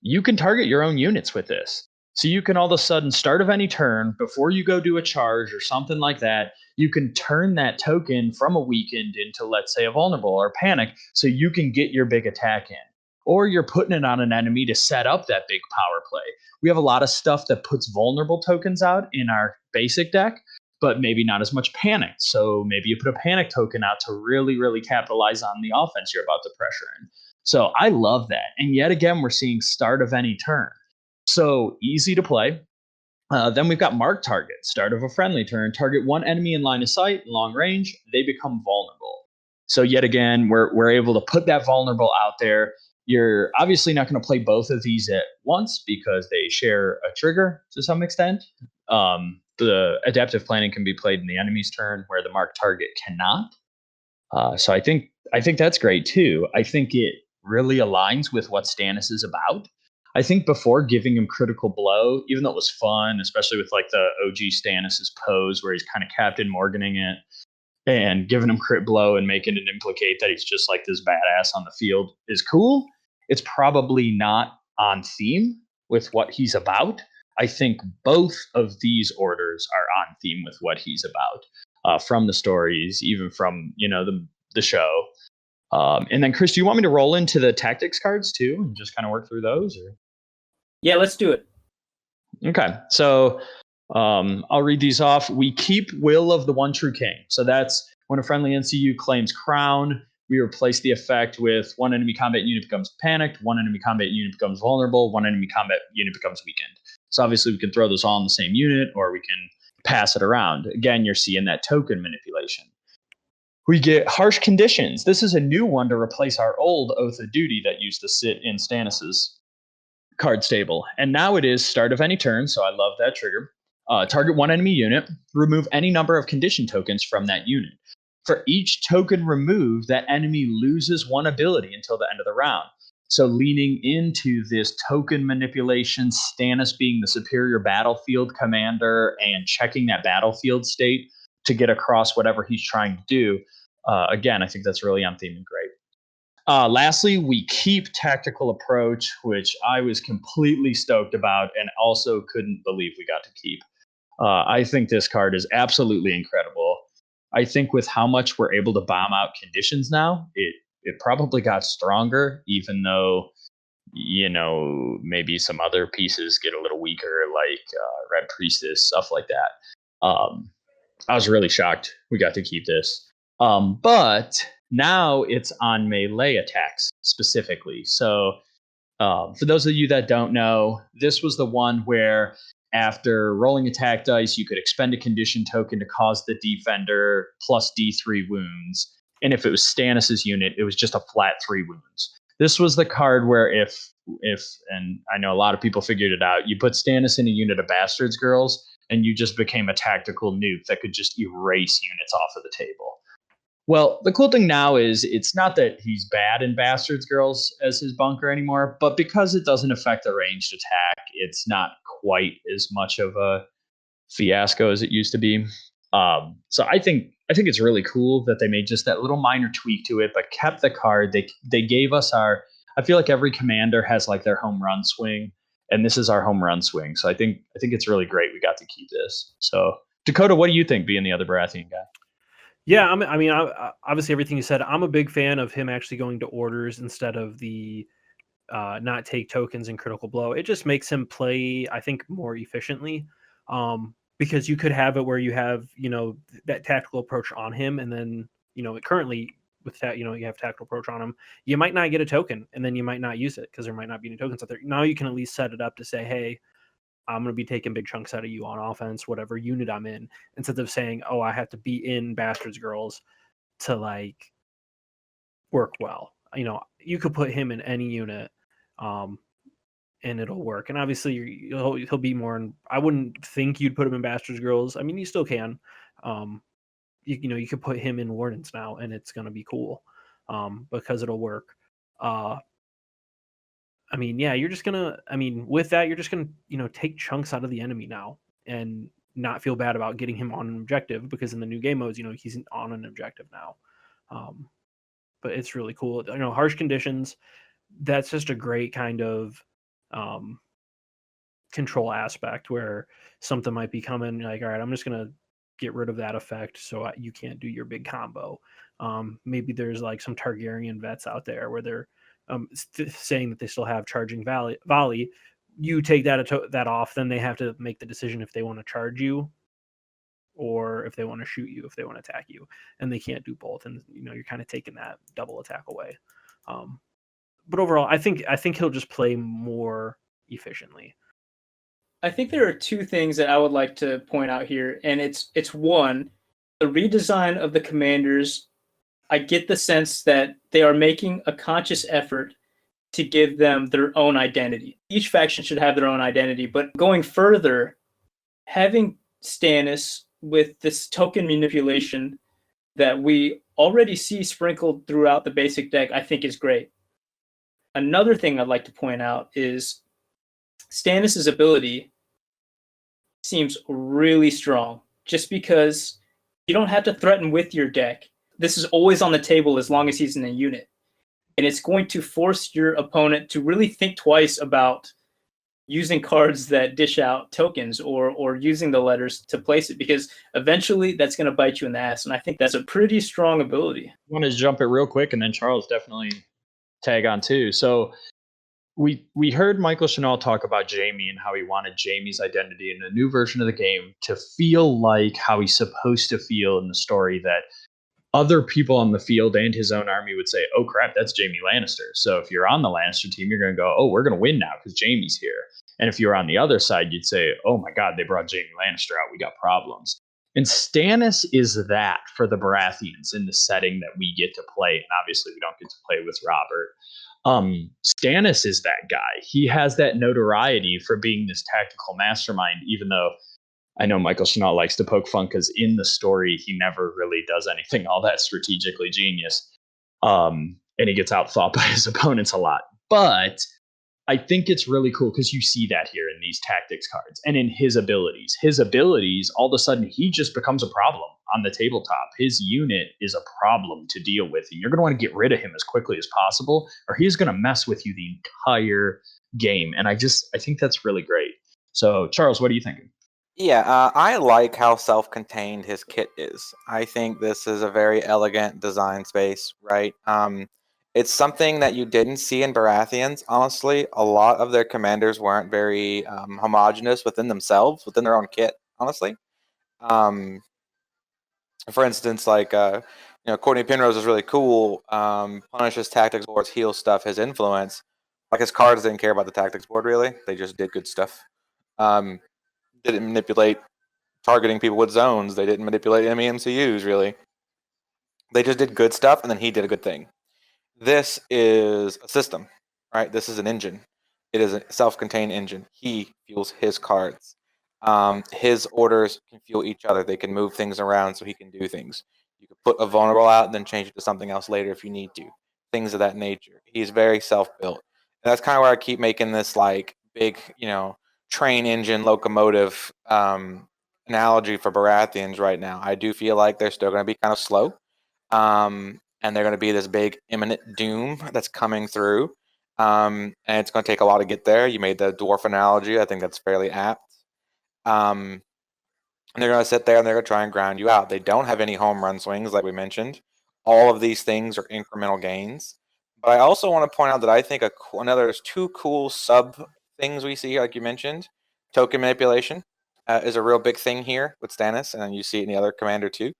D: you can target your own units with this. So you can all of a sudden, start of any turn, before you go do a charge or something like that, you can turn that token from a weakened into, let's say, a vulnerable or panic, so you can get your big attack in. Or you're putting it on an enemy to set up that big power play. We have a lot of stuff that puts vulnerable tokens out in our basic deck, but maybe not as much panic. So maybe you put a panic token out to really, really capitalize on the offense you're about to pressure in. So I love that. And yet again, we're seeing start of any turn. So easy to play. Then we've got mark target, start of a friendly turn, target 1 enemy in line of sight, long range, they become vulnerable. So yet again, we're able to put that vulnerable out there. You're obviously not going to play both of these at once because they share a trigger to some extent. The adaptive planning can be played in the enemy's turn, where the mark target cannot. So I think that's great too. I think it really aligns with what Stannis is about. I think before giving him critical blow, even though it was fun, especially with like the OG Stannis's pose where he's kind of Captain Morganing it and giving him crit blow and making it implicate that he's just like this badass on the field is cool. It's probably not on theme with what he's about. I think both of these orders are on theme with what he's about, from the stories, even from the show. And then Chris, do you want me to roll into the tactics cards too and just kind of work through those? Or?
A: Yeah, let's do it.
D: Okay, so I'll read these off. We keep Will of the One True King. So that's when a friendly NCU claims crown, we replace the effect with 1 enemy combat unit becomes panicked, 1 enemy combat unit becomes vulnerable, 1 enemy combat unit becomes weakened. So obviously we can throw those all in the same unit, or we can pass it around. Again, you're seeing that token manipulation. We get harsh conditions. This is a new one to replace our old Oath of Duty that used to sit in Stannis's card stable. And now it is start of any turn, so I love that trigger. Target 1 enemy unit, remove any number of condition tokens from that unit. For each token removed, that enemy loses 1 ability until the end of the round. So leaning into this token manipulation, Stannis being the superior battlefield commander and checking that battlefield state to get across whatever he's trying to do. Again, I think that's really on theme and great. Lastly, we keep tactical approach, which I was completely stoked about and also couldn't believe we got to keep. I think this card is absolutely incredible. I think with how much we're able to bomb out conditions now, it probably got stronger, even though, maybe some other pieces get a little weaker, like Red Priestess, stuff like that. I was really shocked we got to keep this. But now it's on melee attacks specifically. So for those of you that don't know, this was the one where after rolling attack dice, you could expend a condition token to cause the defender plus D3 wounds. And if it was Stannis' unit, it was just a flat 3 wounds. This was the card where if and I know a lot of people figured it out, you put Stannis in a unit of Bastards Girls, and you just became a tactical nuke that could just erase units off of the table. Well, the cool thing now is it's not that he's bad in Bastards Girls as his bunker anymore, but because it doesn't affect a ranged attack, it's not quite as much of a fiasco as it used to be. So I think it's really cool that they made just that little minor tweak to it, but kept the card. They gave us I feel like every commander has like their home run swing, and this is our home run swing. So I think it's really great we got to keep this. So Dakota, what do you think, being the other Baratheon guy?
C: Yeah, obviously everything you said. I'm a big fan of him actually going to orders instead of the not take tokens in Critical Blow. It just makes him play, I think, more efficiently. Because you could have it where you have, that tactical approach on him, and then, currently with that, you have tactical approach on him, you might not get a token, and then you might not use it because there might not be any tokens out there. Now you can at least set it up to say, hey, I'm going to be taking big chunks out of you on offense, whatever unit I'm in, instead of saying, oh, I have to be in Bastards Girls to like work well. You could put him in any unit, and it'll work. And obviously he'll be more in, I wouldn't think you'd put him in Bastards Girls. I mean, you still can. You could put him in Wardens now, and it's going to be cool because it'll work. You're just gonna. With that, you're just gonna, take chunks out of the enemy now, and not feel bad about getting him on an objective, because in the new game modes, he's on an objective now. But it's really cool. Harsh conditions. That's just a great kind of control aspect where something might be coming. Like, all right, I'm just gonna get rid of that effect so you can't do your big combo. Maybe there's like some Targaryen vets out there where they're saying that they still have charging volley. You take that off, then they have to make the decision if they want to charge you or if they want to shoot you, if they want to attack you, and they can't do both. And you're kind of taking that double attack away. But overall, I think he'll just play more efficiently.
A: I think there are two things that I would like to point out here, and it's one, the redesign of the commanders. I get the sense that they are making a conscious effort to give them their own identity. Each faction should have their own identity, but going further, having Stannis with this token manipulation that we already see sprinkled throughout the basic deck, I think is great. Another thing I'd like to point out is Stannis' ability seems really strong, just because you don't have to threaten with your deck. This is always on the table as long as he's in a unit. And it's going to force your opponent to really think twice about using cards that dish out tokens or using the letters to place it, because eventually that's going to bite you in the ass. And I think that's a pretty strong ability.
D: I want to jump it real quick, and then Charles definitely tag on too. So we heard Michael Chanel talk about Jaime and how he wanted Jaime's identity in a new version of the game to feel like how he's supposed to feel in the story, that other people on the field and his own army would say, oh crap, that's Jaime Lannister. So if you're on the Lannister team, you're going to go, oh, we're going to win now because Jaime's here. And if you're on the other side, you'd say, oh my God, they brought Jaime Lannister out. We got problems. And Stannis is that for the Baratheons in the setting that we get to play. And obviously we don't get to play with Robert. Stannis is that guy. He has that notoriety for being this tactical mastermind, even though I know Michael Chanel likes to poke fun because in the story, he never really does anything all that strategically genius. And he gets outthought by his opponents a lot. But I think it's really cool because you see that here in these tactics cards and in his abilities. His abilities, all of a sudden, he just becomes a problem. on the tabletop. His unit is a problem to deal with, and you're going to want to get rid of him as quickly as possible, or he's going to mess with you the entire game. And I think that's really great. So, Charles, what are you thinking?
B: Yeah, I like how self-contained his kit is. I think this is a very elegant design space, right? It's something that you didn't see in Baratheons, honestly. A lot of their commanders weren't very homogenous within themselves, within their own kit, honestly. Um, for instance, like, Courtney Penrose is really cool. Punish his tactics boards, heal stuff, his influence. Like, his cards didn't care about the tactics board, really. They just did good stuff. Didn't manipulate targeting people with zones. They didn't manipulate enemy MCUs, really. They just did good stuff, and then he did a good thing. This is a system, right? This is an engine. It is a self-contained engine. He fuels his cards. His orders can fuel each other. They can move things around so he can do things. You can put a vulnerable out and then change it to something else later if you need to. Things of that nature. He's very self-built. And that's kind of where I keep making this like big, train engine locomotive analogy for Baratheons right now. I do feel like they're still going to be kind of slow. And they're going to be this big imminent doom that's coming through. And it's going to take a while to get there. You made the dwarf analogy. I think that's fairly apt. And they're going to sit there and they're going to try and ground you out. They don't have any home run swings, like we mentioned. All of these things are incremental gains. But I also want to point out that I think there's two cool sub things we see, like you mentioned. Token manipulation is a real big thing here with Stannis, and then you see it in the other commander too.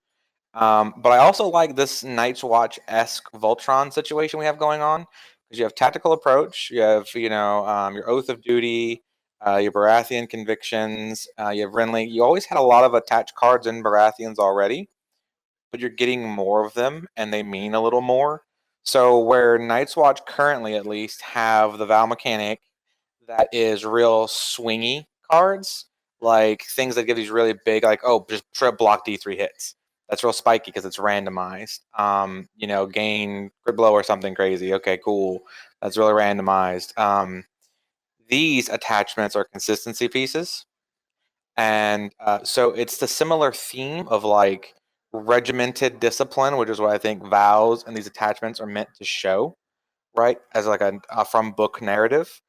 B: But I also like this Night's Watch-esque Voltron situation we have going on, because you have tactical approach, you have your Oath of Duty, your Baratheon convictions, you have Renly. You always had a lot of attached cards in Baratheons already, but you're getting more of them, and they mean a little more. So where Night's Watch currently, at least, have the Val mechanic that is real swingy cards, like things that give these really big, like, just trip block D3 hits. That's real spiky because it's randomized. Gain grid blow or something crazy. Okay, cool. That's really randomized. These attachments are consistency pieces. And so it's the similar theme of like regimented discipline, which is what I think vows and these attachments are meant to show, right? As like a from book narrative.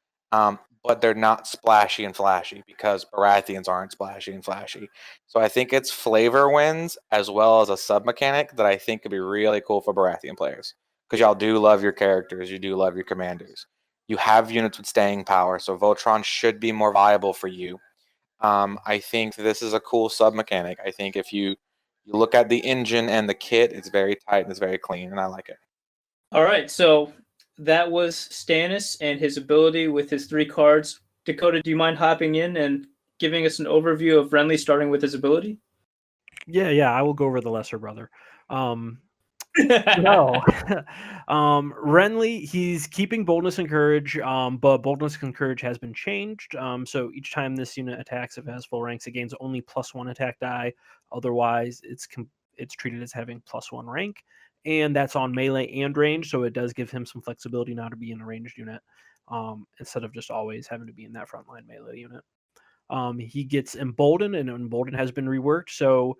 B: But they're not splashy and flashy because Baratheons aren't splashy and flashy. So I think it's flavor wins as well as a sub mechanic that I think could be really cool for Baratheon players, because y'all do love your characters, you do love your commanders. You have units with staying power, so Voltron should be more viable for you. I think this is a cool sub mechanic. I think if you look at the engine and the kit, it's very tight and it's very clean, and I like it.
A: All right, so that was Stannis and his ability with his 3 cards. Dakota, do you mind hopping in and giving us an overview of Renly, starting with his ability?
C: Yeah, I will go over the lesser brother. No. Renly, he's keeping boldness and courage, but boldness and courage has been changed. So each time this unit attacks, if it has full ranks, it gains only +1 attack die. Otherwise, it's treated as having +1 rank, and that's on melee and range. So it does give him some flexibility now to be in a ranged unit, instead of just always having to be in that frontline melee unit. He gets emboldened, and emboldened has been reworked. So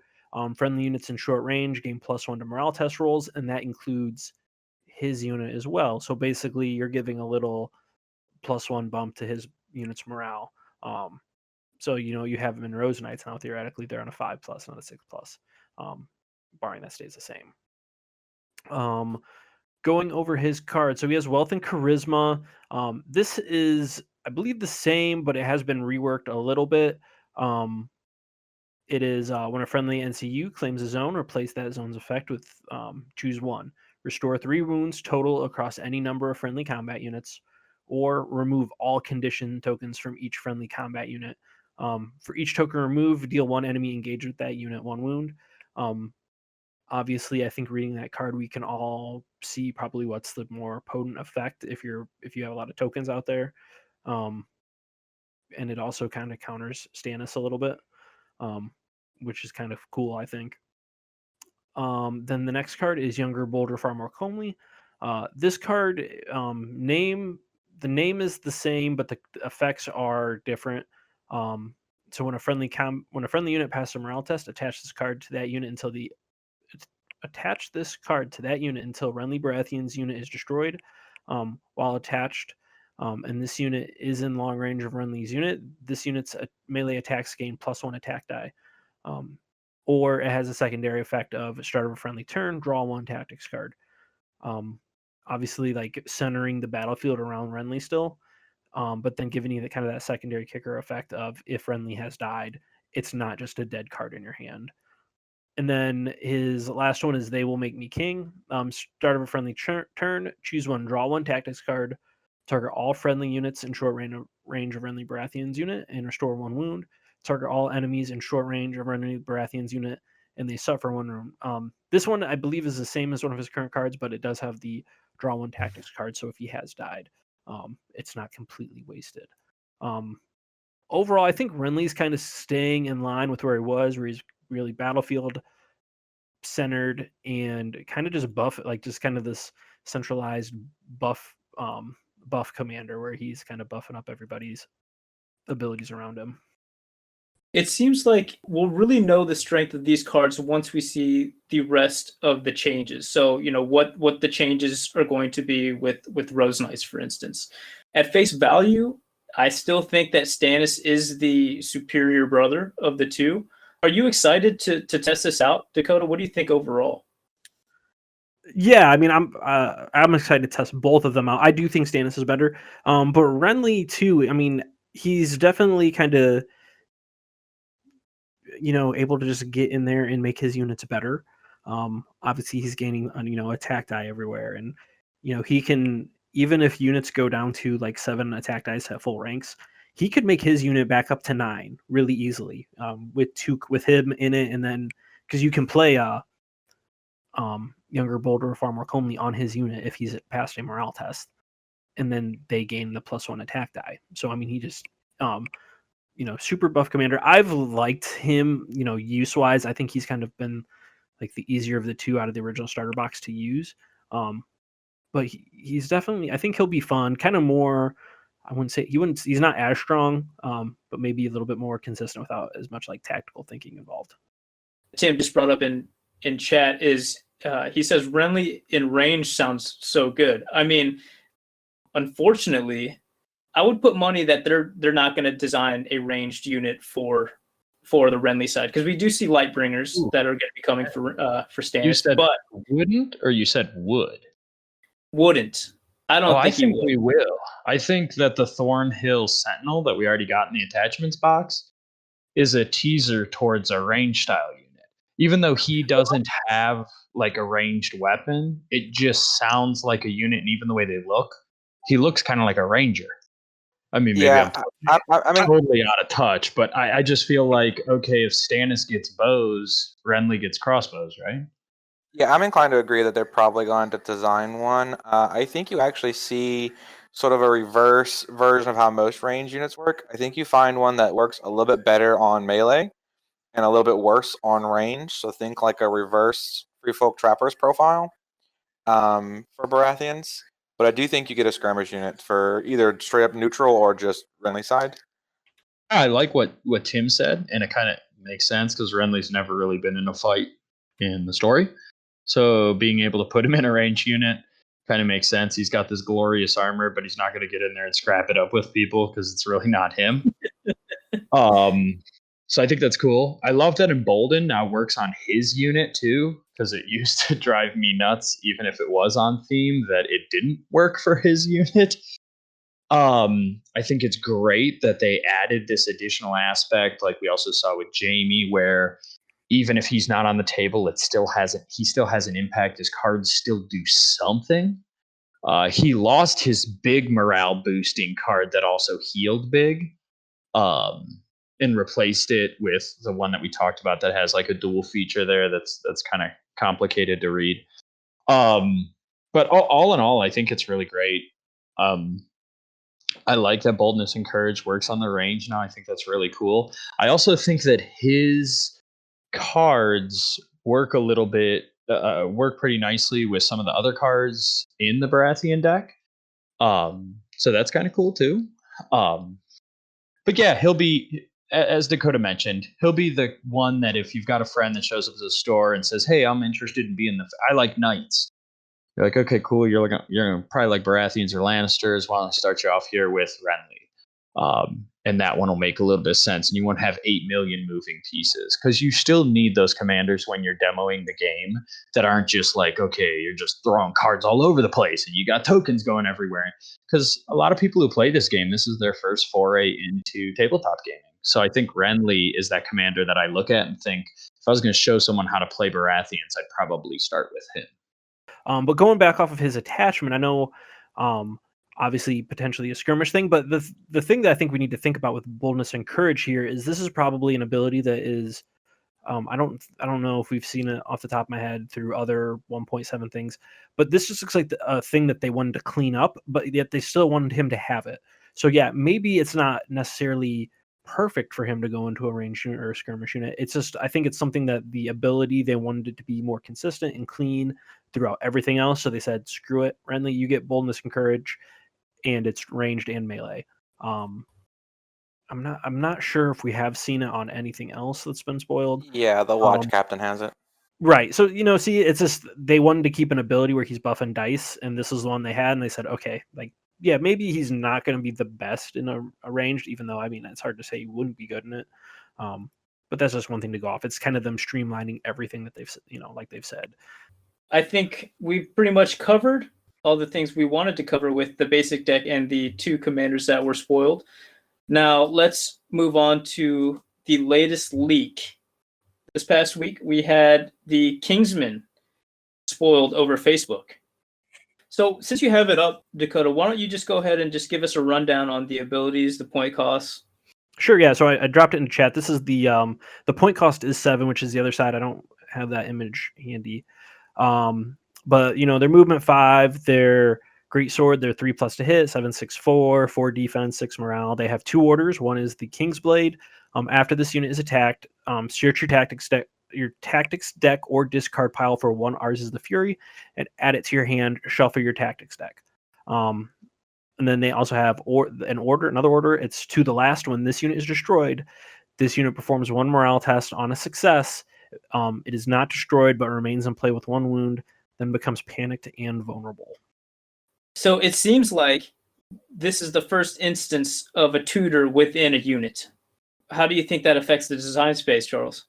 C: friendly units in short range gain +1 to morale test rolls, and that includes his unit as well. So basically, you're giving a little +1 bump to his unit's morale. So you have him in Rose Knights now. Theoretically, they're on a 5+, not a 6+, barring that stays the same. Going over his card, so he has Wealth and Charisma. This is, I believe, the same, but it has been reworked a little bit. It is when a friendly NCU claims a zone, replace that zone's effect with choose 1. Restore 3 wounds total across any number of friendly combat units, or remove all condition tokens from each friendly combat unit. For each token removed, deal 1 enemy engaged with that unit 1 wound. Obviously, I think reading that card, we can all see probably what's the more potent effect if you have a lot of tokens out there. And it also kind of counters Stannis a little bit. Which is kind of cool, I think. Then the next card is Younger, Bolder, Far More Comely. This card, the name is the same, but the effects are different. So when a friendly unit passes a morale test, attach this card to that unit until Renly Baratheon's unit is destroyed. While attached, and this unit is in long range of Renly's unit, this unit's melee attacks gain +1 attack die. Or it has a secondary effect of start of a friendly turn, draw 1 tactics card. Obviously, like centering the battlefield around Renly still, but then giving you that secondary kicker effect of if Renly has died, it's not just a dead card in your hand. And then his last one is They Will Make Me King. Start of a friendly turn, choose 1, draw 1 tactics card, target all friendly units in short range of Renly Baratheon's unit, and restore 1 wound. Target all enemies in short range of Renly Baratheon's unit, and they suffer 1 wound. This one, I believe, is the same as one of his current cards, but it does have the draw 1 tactics card, so if he has died, it's not completely wasted. Overall, I think Renly's kind of staying in line with where he was, where he's really battlefield centered and kind of just buff, like just kind of this centralized buff commander where he's kind of buffing up everybody's abilities around him.
A: It seems like we'll really know the strength of these cards once we see the rest of the changes. So, what the changes are going to be with Rose Knights, for instance. At face value, I still think that Stannis is the superior brother of the two. Are you excited to test this out, Dakota? What do you think overall?
C: Yeah, I mean, I'm excited to test both of them out. I do think Stannis is better, but Renly too. I mean, he's definitely kind of able to just get in there and make his units better. Obviously, he's gaining attack die everywhere, and he can, even if units go down to like 7 attack dice at full ranks, he could make his unit back up to 9 really easily with him in it, and then because you can play younger, bolder, far more comely on his unit if he's passed a morale test, and then they gain the +1 attack die. So I mean, he just super buff commander. I've liked him, use wise. I think he's kind of been like the easier of the two out of the original starter box to use. But he's definitely, I think he'll be fun. Kind of more, I wouldn't say he's not as strong, but maybe a little bit more consistent without as much like tactical thinking involved.
A: Tim just brought up in chat is he says Renly in range sounds so good. I mean, unfortunately, I would put money that they're not going to design a ranged unit for the Renly side, because we do see Lightbringers that are going to be coming for Stannis.
D: You said
A: but
D: wouldn't, or you said would?
A: Wouldn't. I don't think,
D: I think we will. I think that the Thornhill Sentinel that we already got in the attachments box is a teaser towards a range style unit. Even though he doesn't have like a ranged weapon, it just sounds like a unit, and even the way they look, he looks kind of like a ranger. I mean, maybe I'm totally out of touch, but I just feel like, okay, if Stannis gets bows, Renly gets crossbows, right?
B: Yeah, I'm inclined to agree that they're probably going to design one. I think you actually see sort of a reverse version of how most range units work. I think you find one that works a little bit better on melee and a little bit worse on range. So think like a reverse Free Folk Trappers profile for Baratheons. But I do think you get a skirmish unit for either straight up neutral or just Renly side.
D: I like what Tim said, and it kind of makes sense because Renly's never really been in a fight in the story. So being able to put him in a range unit kind of makes sense. He's got this glorious armor, but he's not going to get in there and scrap it up with people because it's really not him. So I think that's cool. I love that Embolden now works on his unit too, because it used to drive me nuts, even if it was on theme, that it didn't work for his unit. I think it's great that they added this additional aspect, like we also saw with Jaime, where even if he's not on the table, he still has an impact. His cards still do something. He lost his big morale boosting card that also healed big, and replaced it with the one that we talked about that has like a dual feature there. That's kind of complicated to read. But all in all, I think it's really great. I like that Boldness and Courage works on the range now. I think that's really cool. I also think that his cards work a little bit, work pretty nicely with some of the other cards in the Baratheon deck. So that's kind of cool too. But yeah, he'll be as Dakota mentioned, he'll be the one that if you've got a friend that shows up at the store and says, "Hey, I'm interested in being I like knights." You're like, "Okay, cool. You're probably like Baratheons or Lannisters. Why don't I start you off here with Renly?" And that one will make a little bit of sense. And you won't have 8 million moving pieces because you still need those commanders when you're demoing the game that aren't just like, okay, you're just throwing cards all over the place and you got tokens going everywhere. Because a lot of people who play this game, this is their first foray into tabletop gaming. So I think Renly is that commander that I look at and think, if I was going to show someone how to play Baratheons, I'd probably start with him.
C: But going back off of his attachment, I know obviously potentially a skirmish thing, but the thing that I think we need to think about with boldness and courage here is this is probably an ability that is I don't know if we've seen it off the top of my head through other 1.7 things, but this just looks like a thing that they wanted to clean up, but yet they still wanted him to have it. So yeah, maybe it's not necessarily perfect for him to go into a ranged unit or a skirmish unit. It's just I think it's something that the ability they wanted it to be more consistent and clean throughout everything else. So they said, screw it, Renly, you get boldness and courage, and it's ranged and melee. I'm not sure if we have seen it on anything else that's been spoiled.
B: Yeah, the watch captain has it.
C: Right. So, see, it's just they wanted to keep an ability where he's buffing dice, and this is the one they had, and they said, okay, like, yeah, maybe he's not going to be the best in a ranged, even though, I mean, it's hard to say he wouldn't be good in it. But that's just one thing to go off. It's kind of them streamlining everything that they've, like they've said.
A: I think we've pretty much covered all the things we wanted to cover with the basic deck and the 2 commanders that were spoiled. Now, let's move on to the latest leak. This past week, we had the Kingsmen spoiled over Facebook. So since you have it up, Dakota, why don't you just go ahead and just give us a rundown on the abilities, the point costs?
C: Sure, yeah. So I dropped it in chat. This is the point cost is 7, which is the other side. I don't have that image handy. But, they're movement 5, they're great sword, they're 3+ to hit, 7/6/4, 4 defense, 6 morale. They have 2 orders. One is the King's Blade. After this unit is attacked, search your tactics deck or discard pile for 1 Ours is the Fury and add it to your hand, shuffle your tactics deck. And then they also have another order. It's to the last when this unit is destroyed. This unit performs 1 morale test on a success. It is not destroyed but remains in play with 1 wound, then becomes panicked and vulnerable.
A: So it seems like this is the first instance of a tutor within a unit. How do you think that affects the design space, Charles?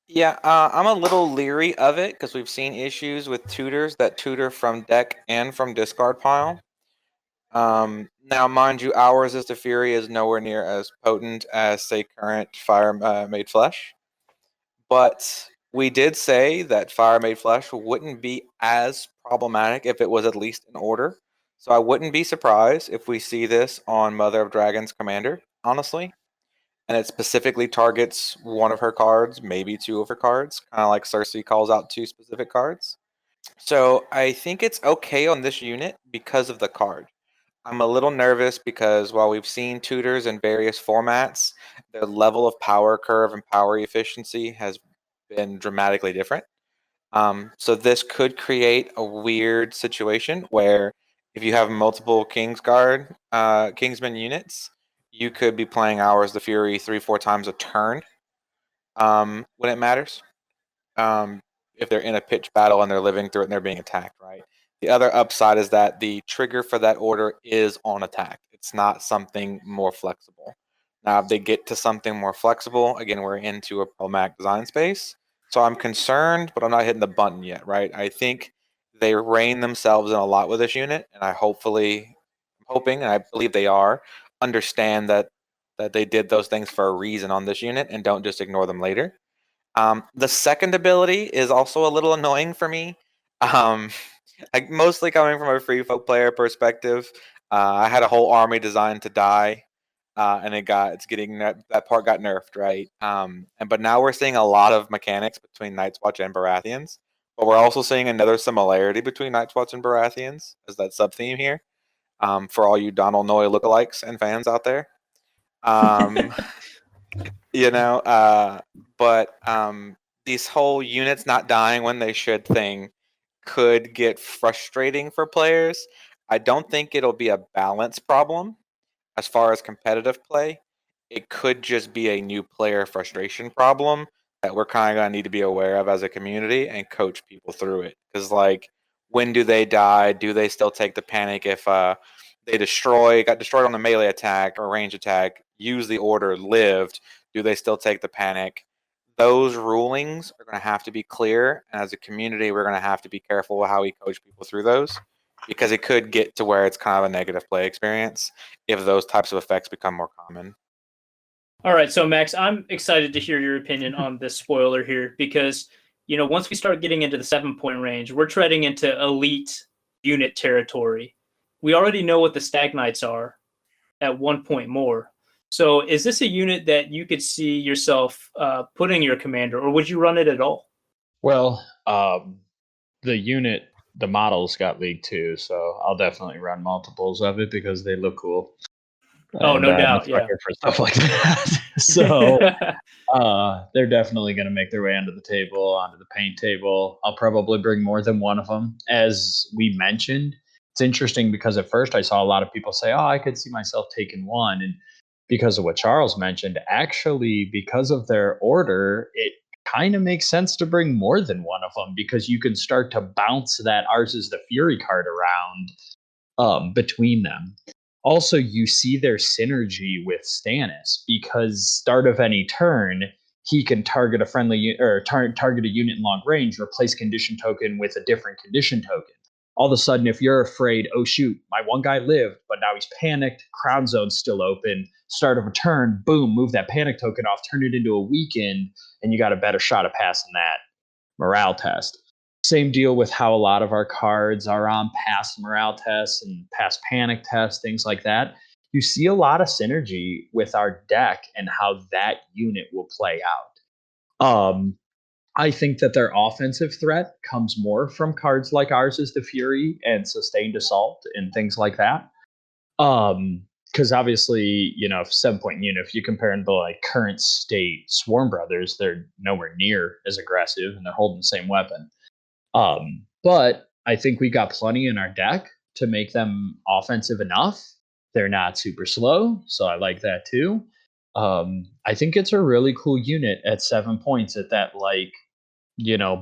B: Yeah, I'm a little leery of it because we've seen issues with tutors that tutor from deck and from discard pile. Now, mind you, Ours is the Fury is nowhere near as potent as, say, current Fire Made Flesh. But we did say that Fire Made Flesh wouldn't be as problematic if it was at least in order. So I wouldn't be surprised if we see this on Mother of Dragons Commander, honestly. And it specifically targets one of her cards, maybe 2 of her cards, kind of like Cersei calls out 2 specific cards. So I think it's okay on this unit because of the card. I'm a little nervous because while we've seen tutors in various formats, their level of power curve and power efficiency has been dramatically different. So this could create a weird situation where if you have multiple Kingsmen units, you could be playing Ours the Fury 3-4 times a turn when it matters. If they're in a pitched battle and they're living through it and they're being attacked, right? The other upside is that the trigger for that order is on attack. It's not something more flexible. Now, if they get to something more flexible, again, we're into a problematic design space. So I'm concerned, but I'm not hitting the button yet, right? I think they rein themselves in a lot with this unit, and I'm hoping, and I believe they understand that they did those things for a reason on this unit and don't just ignore them later. The second ability is also a little annoying for me. Mostly coming from a free folk player perspective. I had a whole army designed to die, and that part got nerfed, right? But now we're seeing a lot of mechanics between Night's Watch and Baratheons, but we're also seeing another similarity between Night's Watch and Baratheons as that sub theme here. For all you Donald Noy lookalikes and fans out there. You know, but these whole units not dying when they should thing could get frustrating for players. I don't think it'll be a balance problem as far as competitive play. it could just be a new player frustration problem that we're kind of going to need to be aware of as a community and coach people through it. Because, like, when do they die? Do they still take the panic if they got destroyed on the melee attack or range attack, use the order, lived? Do they still take the panic? Those rulings are going to have to be clear. And as a community, we're going to have to be careful with how we coach people through those, because it could get to where it's kind of a negative play experience if those types of effects become more common.
A: All right, so Max, I'm excited to hear your opinion on this spoiler here, because once we start getting into the 7-point range, we're treading into elite unit territory. We already know what the Stag Knights are at 1 point more. So is this a unit that you could see yourself putting your commander, or would you run it at all?
D: Well, the models got leaked too, so I'll definitely run multiples of it because they look cool.
A: Oh, no doubt,
D: I'm here for stuff like that. So they're definitely going to make their way onto the table, onto the paint table. I'll probably bring more than one of them. As we mentioned, it's interesting because at first I saw a lot of people say, I could see myself taking one. And because of what Charles mentioned, actually, because of their order, it kind of makes sense to bring more than one of them, because you can start to bounce that Ours is the Fury card around between them. Also, you see their synergy with Stannis, because start of any turn, he can target a friendly or target a unit in long range, replace condition token with a different condition token. All of a sudden, if you're afraid, oh shoot, my one guy lived, but now he's panicked, crown zone's still open, start of a turn, boom, move that panic token off, turn it into a weekend, and you got a better shot of passing that morale test. Same deal with how a lot of our cards are on past morale tests and past panic tests, things like that. You see a lot of synergy with our deck and how that unit will play out. I think that their offensive threat comes more from cards like Ours is the Fury and Sustained Assault and things like that. Because obviously, 7-point unit, if you compare them to like current state Swarm Brothers, they're nowhere near as aggressive and they're holding the same weapon. But I think we got plenty in our deck to make them offensive enough. They're not super slow, so I like that too. I think it's a really cool unit at 7 points at that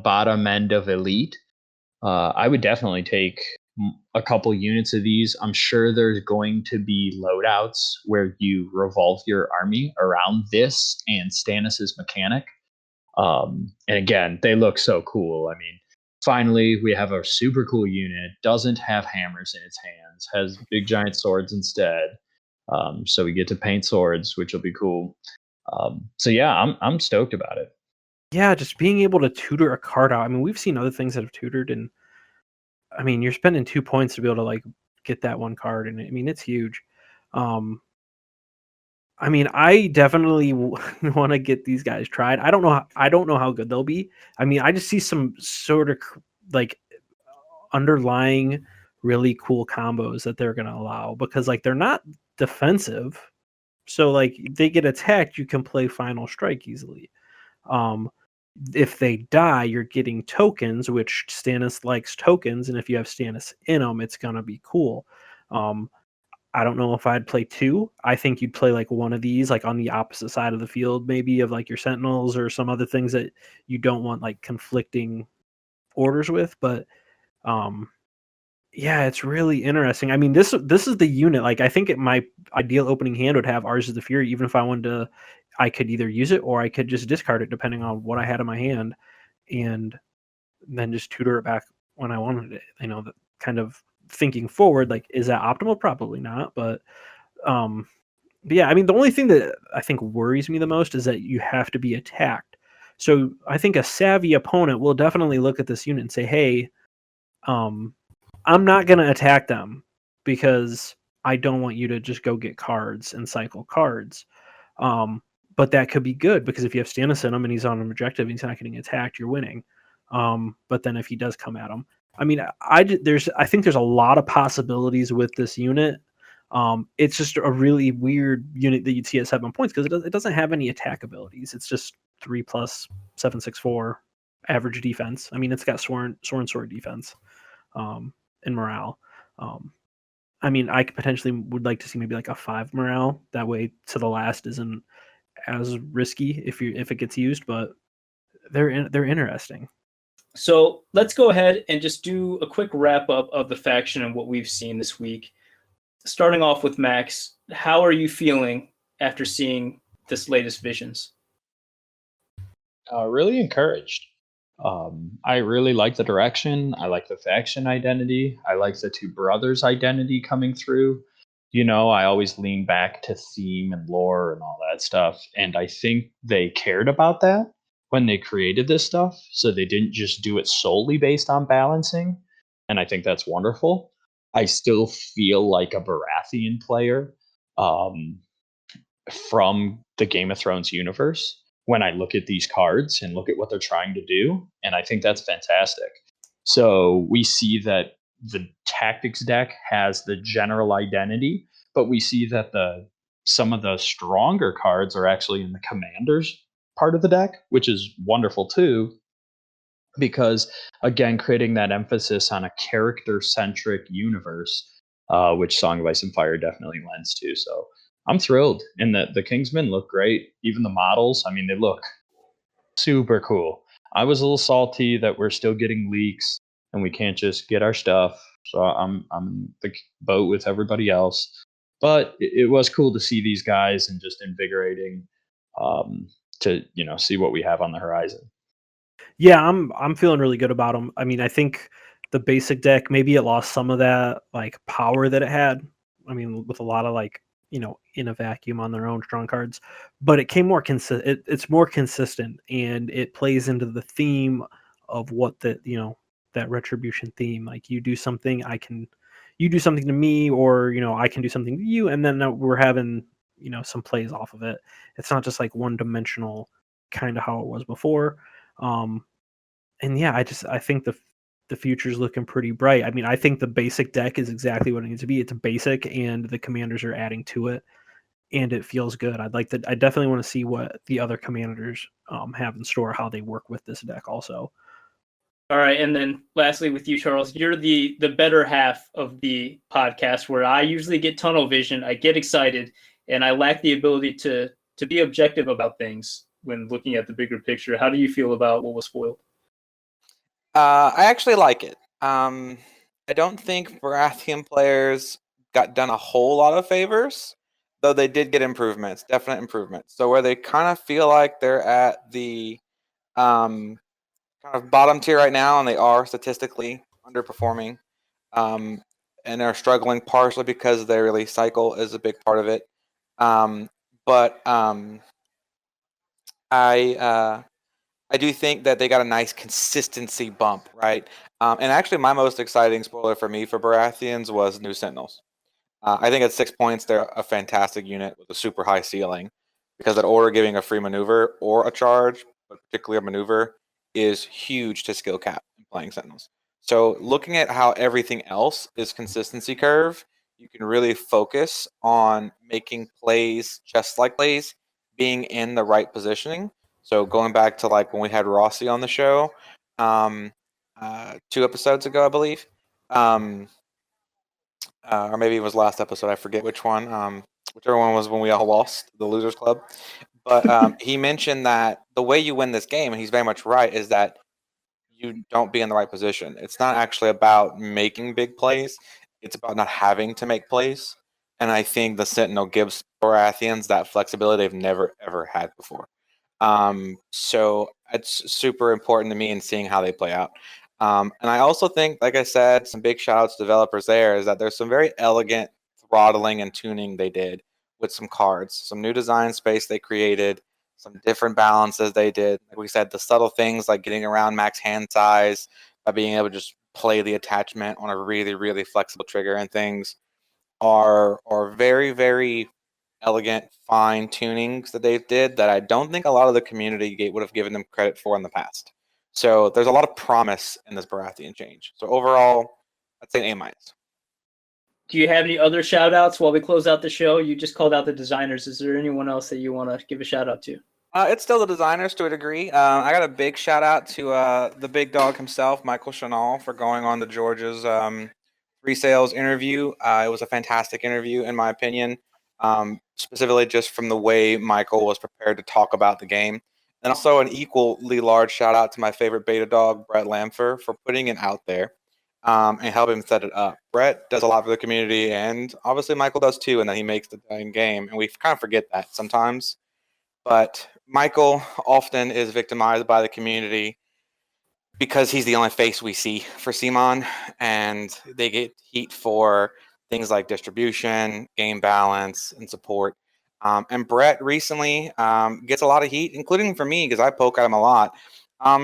D: bottom end of elite. I would definitely take a couple units of these. I'm sure there's going to be loadouts where you revolve your army around this and Stannis's mechanic. And again, they look so cool. I mean, finally, we have a super cool unit, doesn't have hammers in its hands, has big giant swords instead. So we get to paint swords, which will be cool. So yeah, I'm stoked about it.
C: Yeah, just being able to tutor a card out. I mean, we've seen other things that have tutored, and I mean, you're spending 2 points to be able to get that one card, and I mean, it's huge. I mean, I definitely want to get these guys tried. I don't know how good they'll be. I mean, I just see some sort of underlying really cool combos that they're going to allow, because they're not defensive. So they get attacked, you can play Final Strike easily. If they die, you're getting tokens, which Stannis likes tokens, and if you have Stannis in them, it's going to be cool. I don't know if I'd play 2. I think you'd play one of these on the opposite side of the field, maybe, of your Sentinels or some other things that you don't want conflicting orders with. But yeah, it's really interesting. I mean, this is the unit. I think my ideal opening hand would have Ours is the Fury. Even if I wanted to, I could either use it or I could just discard it depending on what I had in my hand, and then just tutor it back when I wanted it. That kind of thinking forward, is that optimal? Probably not, but yeah, I mean, the only thing that I think worries me the most is that you have to be attacked. So I think a savvy opponent will definitely look at this unit and say, hey, I'm not going to attack them because I don't want you to just go get cards and cycle cards. But that could be good, because if you have Stannis in him and he's on an objective and he's not getting attacked, you're winning. But then if he does come at him, I mean, I think there's a lot of possibilities with this unit. It's just a really weird unit that you'd see at 7 points because it doesn't have any attack abilities. It's just 3+, 7/6/4 average defense. I mean, it's got sworn sword defense, and morale. I mean, I potentially would like to see maybe like a 5 morale. That way, to the last isn't as risky if it gets used. But they're interesting.
A: So let's go ahead and just do a quick wrap up of the faction and what we've seen this week. Starting off with Max, how are you feeling after seeing this latest visions?
D: Really encouraged. I really like the direction. I like the faction identity. I like the two brothers' identity coming through. I always lean back to theme and lore and all that stuff. And I think they cared about that when they created this stuff. So they didn't just do it solely based on balancing. And I think that's wonderful. I still feel like a Baratheon player from the Game of Thrones universe when I look at these cards and look at what they're trying to do. And I think that's fantastic. So we see that the tactics deck has the general identity, but we see that some of the stronger cards are actually in the commanders part of the deck, which is wonderful too, because again, creating that emphasis on a character-centric universe, which Song of Ice and Fire definitely lends to. So I'm thrilled. And the Kingsmen look great. Even the models, I mean, they look super cool. I was a little salty that we're still getting leaks and we can't just get our stuff. So I'm in the boat with everybody else. But it was cool to see these guys and just invigorating to see what we have on the horizon.
C: Yeah, I'm feeling really good about them. I mean, I think the basic deck, maybe it lost some of that like power that it had. I mean, with a lot of like in a vacuum on their own strong cards, but it came more consistent. It's more consistent, and it plays into the theme of what that retribution theme. Like you do something, you do something to me, or I can do something to you, and then we're having some plays off of it. It's not just like one dimensional, kind of how it was before. And yeah, I think the future's looking pretty bright. I mean, I think the basic deck is exactly what it needs to be. It's basic, and the commanders are adding to it, and it feels good. I definitely want to see what the other commanders have in store, how they work with this deck also.
A: All right, and then lastly with you, Charles, you're the better half of the podcast, where I usually get tunnel vision, I get excited, and I lack the ability to be objective about things when looking at the bigger picture. How do you feel about what was spoiled?
B: I actually like it. I don't think Baratheon players got done a whole lot of favors, though they did get improvements, definite improvements. So where they kind of feel like they're at the kind of bottom tier right now, and they are statistically underperforming, and they're struggling partially because their release cycle is a big part of it. But I do think that they got a nice consistency bump, right? And actually, my most exciting spoiler for me for Baratheons was New Sentinels. I think at 6 points, they're a fantastic unit with a super high ceiling because that order giving a free maneuver or a charge, but particularly a maneuver, is huge to skill cap in playing Sentinels. So looking at how everything else is consistency curve, you can really focus on making plays just like plays, being in the right positioning. So going back to like when we had Rossi on the show, 2 episodes ago, I believe, or maybe it was last episode. I forget which one. Whichever one was when we all lost the Losers Club. But he mentioned that the way you win this game, and he's very much right, is that you don't be in the right position. It's not actually about making big plays. It's about not having to make plays. And I think the Sentinel gives Baratheons that flexibility they've never, ever had before. So it's super important to me in seeing how they play out. And I also think, like I said, some big shout outs to developers there is that there's some very elegant throttling and tuning they did with some cards, some new design space they created, some different balances they did. Like we said, the subtle things like getting around max hand size by being able to just play the attachment on a really, really flexible trigger and things are very, very elegant, fine tunings that they did that I don't think a lot of the community would have given them credit for in the past. So there's a lot of promise in this Baratheon change. So overall, I'd say an A-.
A: Do you have any other shout outs while we close out the show? You just called out the designers. Is there anyone else that you want to give a shout out to?
B: It's still the designers to a degree. I got a big shout out to the big dog himself, Michael Chanel, for going on to George's Resale's interview. It was a fantastic interview, in my opinion, specifically just from the way Michael was prepared to talk about the game. And also an equally large shout out to my favorite beta dog, Brett Lamfer, for putting it out there and helping set it up. Brett does a lot for the community, and obviously Michael does too, and then he makes the dang game. And we kind of forget that sometimes. But Michael often is victimized by the community because he's the only face we see for CMON, and they get heat for things like distribution, game balance, and support. And Brett recently gets a lot of heat, including for me, because I poke at him a lot,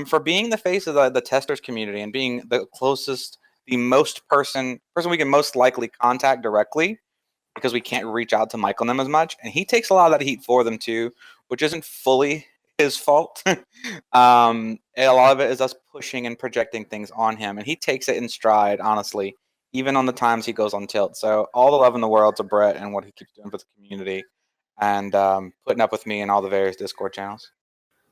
B: for being the face of the testers community and being the closest, the most person we can most likely contact directly, because we can't reach out to Michael and them as much. And he takes a lot of that heat for them too, which isn't fully his fault. And a lot of it is us pushing and projecting things on him, and he takes it in stride, honestly, even on the times he goes on tilt. So all the love in the world to Brett and what he keeps doing for the community, and putting up with me in all the various Discord channels.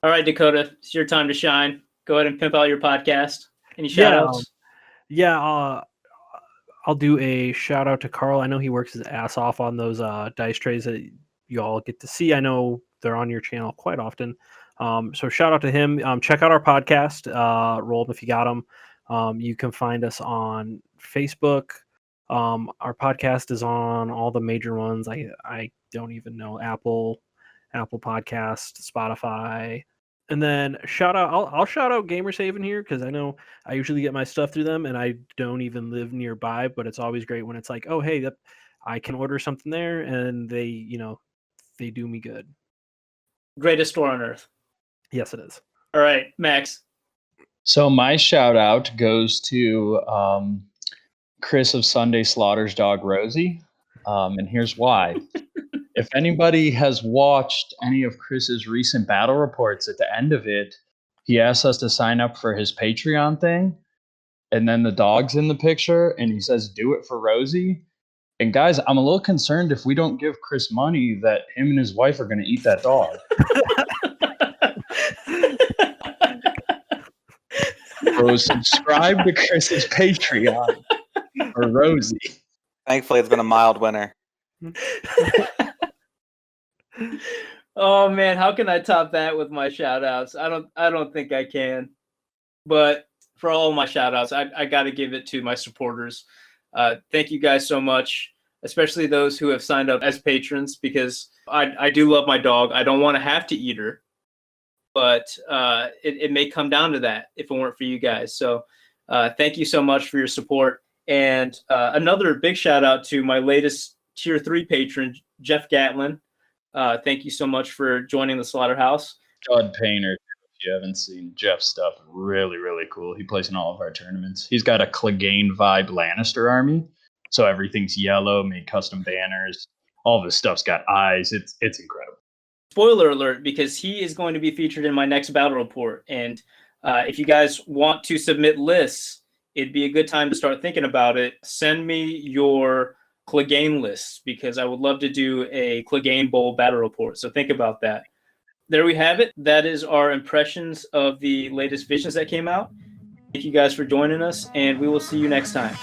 A: All right, Dakota, it's your time to shine. Go ahead and pimp out your podcast. Any shout outs?
C: I'll do a shout out to Carl. I know he works his ass off on those dice trays that you all get to see. I know they're on your channel quite often. So shout out to him. Check out our podcast, Roll 'em if you got them. You can find us on Facebook. Our podcast is on all the major ones. I don't even know, Apple Podcast, Spotify. And then I'll shout out GamerSave in here, because I know I usually get my stuff through them, and I don't even live nearby. But it's always great when it's like, oh hey, I can order something there, and they do me good.
A: Greatest store on earth.
C: Yes, it is.
A: All right, Max.
D: So my shout out goes to Chris of Sunday Slaughter's dog Rosie, and here's why. If anybody has watched any of Chris's recent battle reports, at the end of it, he asks us to sign up for his Patreon thing, and then the dog's in the picture, and he says, "Do it for Rosie." And guys, I'm a little concerned if we don't give Chris money that him and his wife are going to eat that dog. So subscribe to Chris's Patreon for Rosie.
B: Thankfully, it's been a mild winter.
A: Oh man, how can I top that with my shout outs? I don't think I can. But for all my shout outs, I got to give it to my supporters. Thank you guys so much, especially those who have signed up as patrons, because I do love my dog. I don't want to have to eat her, but it may come down to that if it weren't for you guys. So thank you so much for your support. And another big shout out to my latest Tier 3 patron, Jeff Gatlin. Thank you so much for joining the Slaughterhouse.
D: Judd Painter, if you haven't seen Jeff's stuff, really, really cool. He plays in all of our tournaments. He's got a Clegane vibe Lannister army, so everything's yellow, made custom banners. All of his stuff's got eyes. It's incredible.
A: Spoiler alert, because he is going to be featured in my next battle report. And if you guys want to submit lists, it'd be a good time to start thinking about it. Send me your Clegane lists, because I would love to do a Clegane Bowl battle report. So think about that. There we have it. That is our impressions of the latest visions that came out. Thank you guys for joining us, and we will see you next time.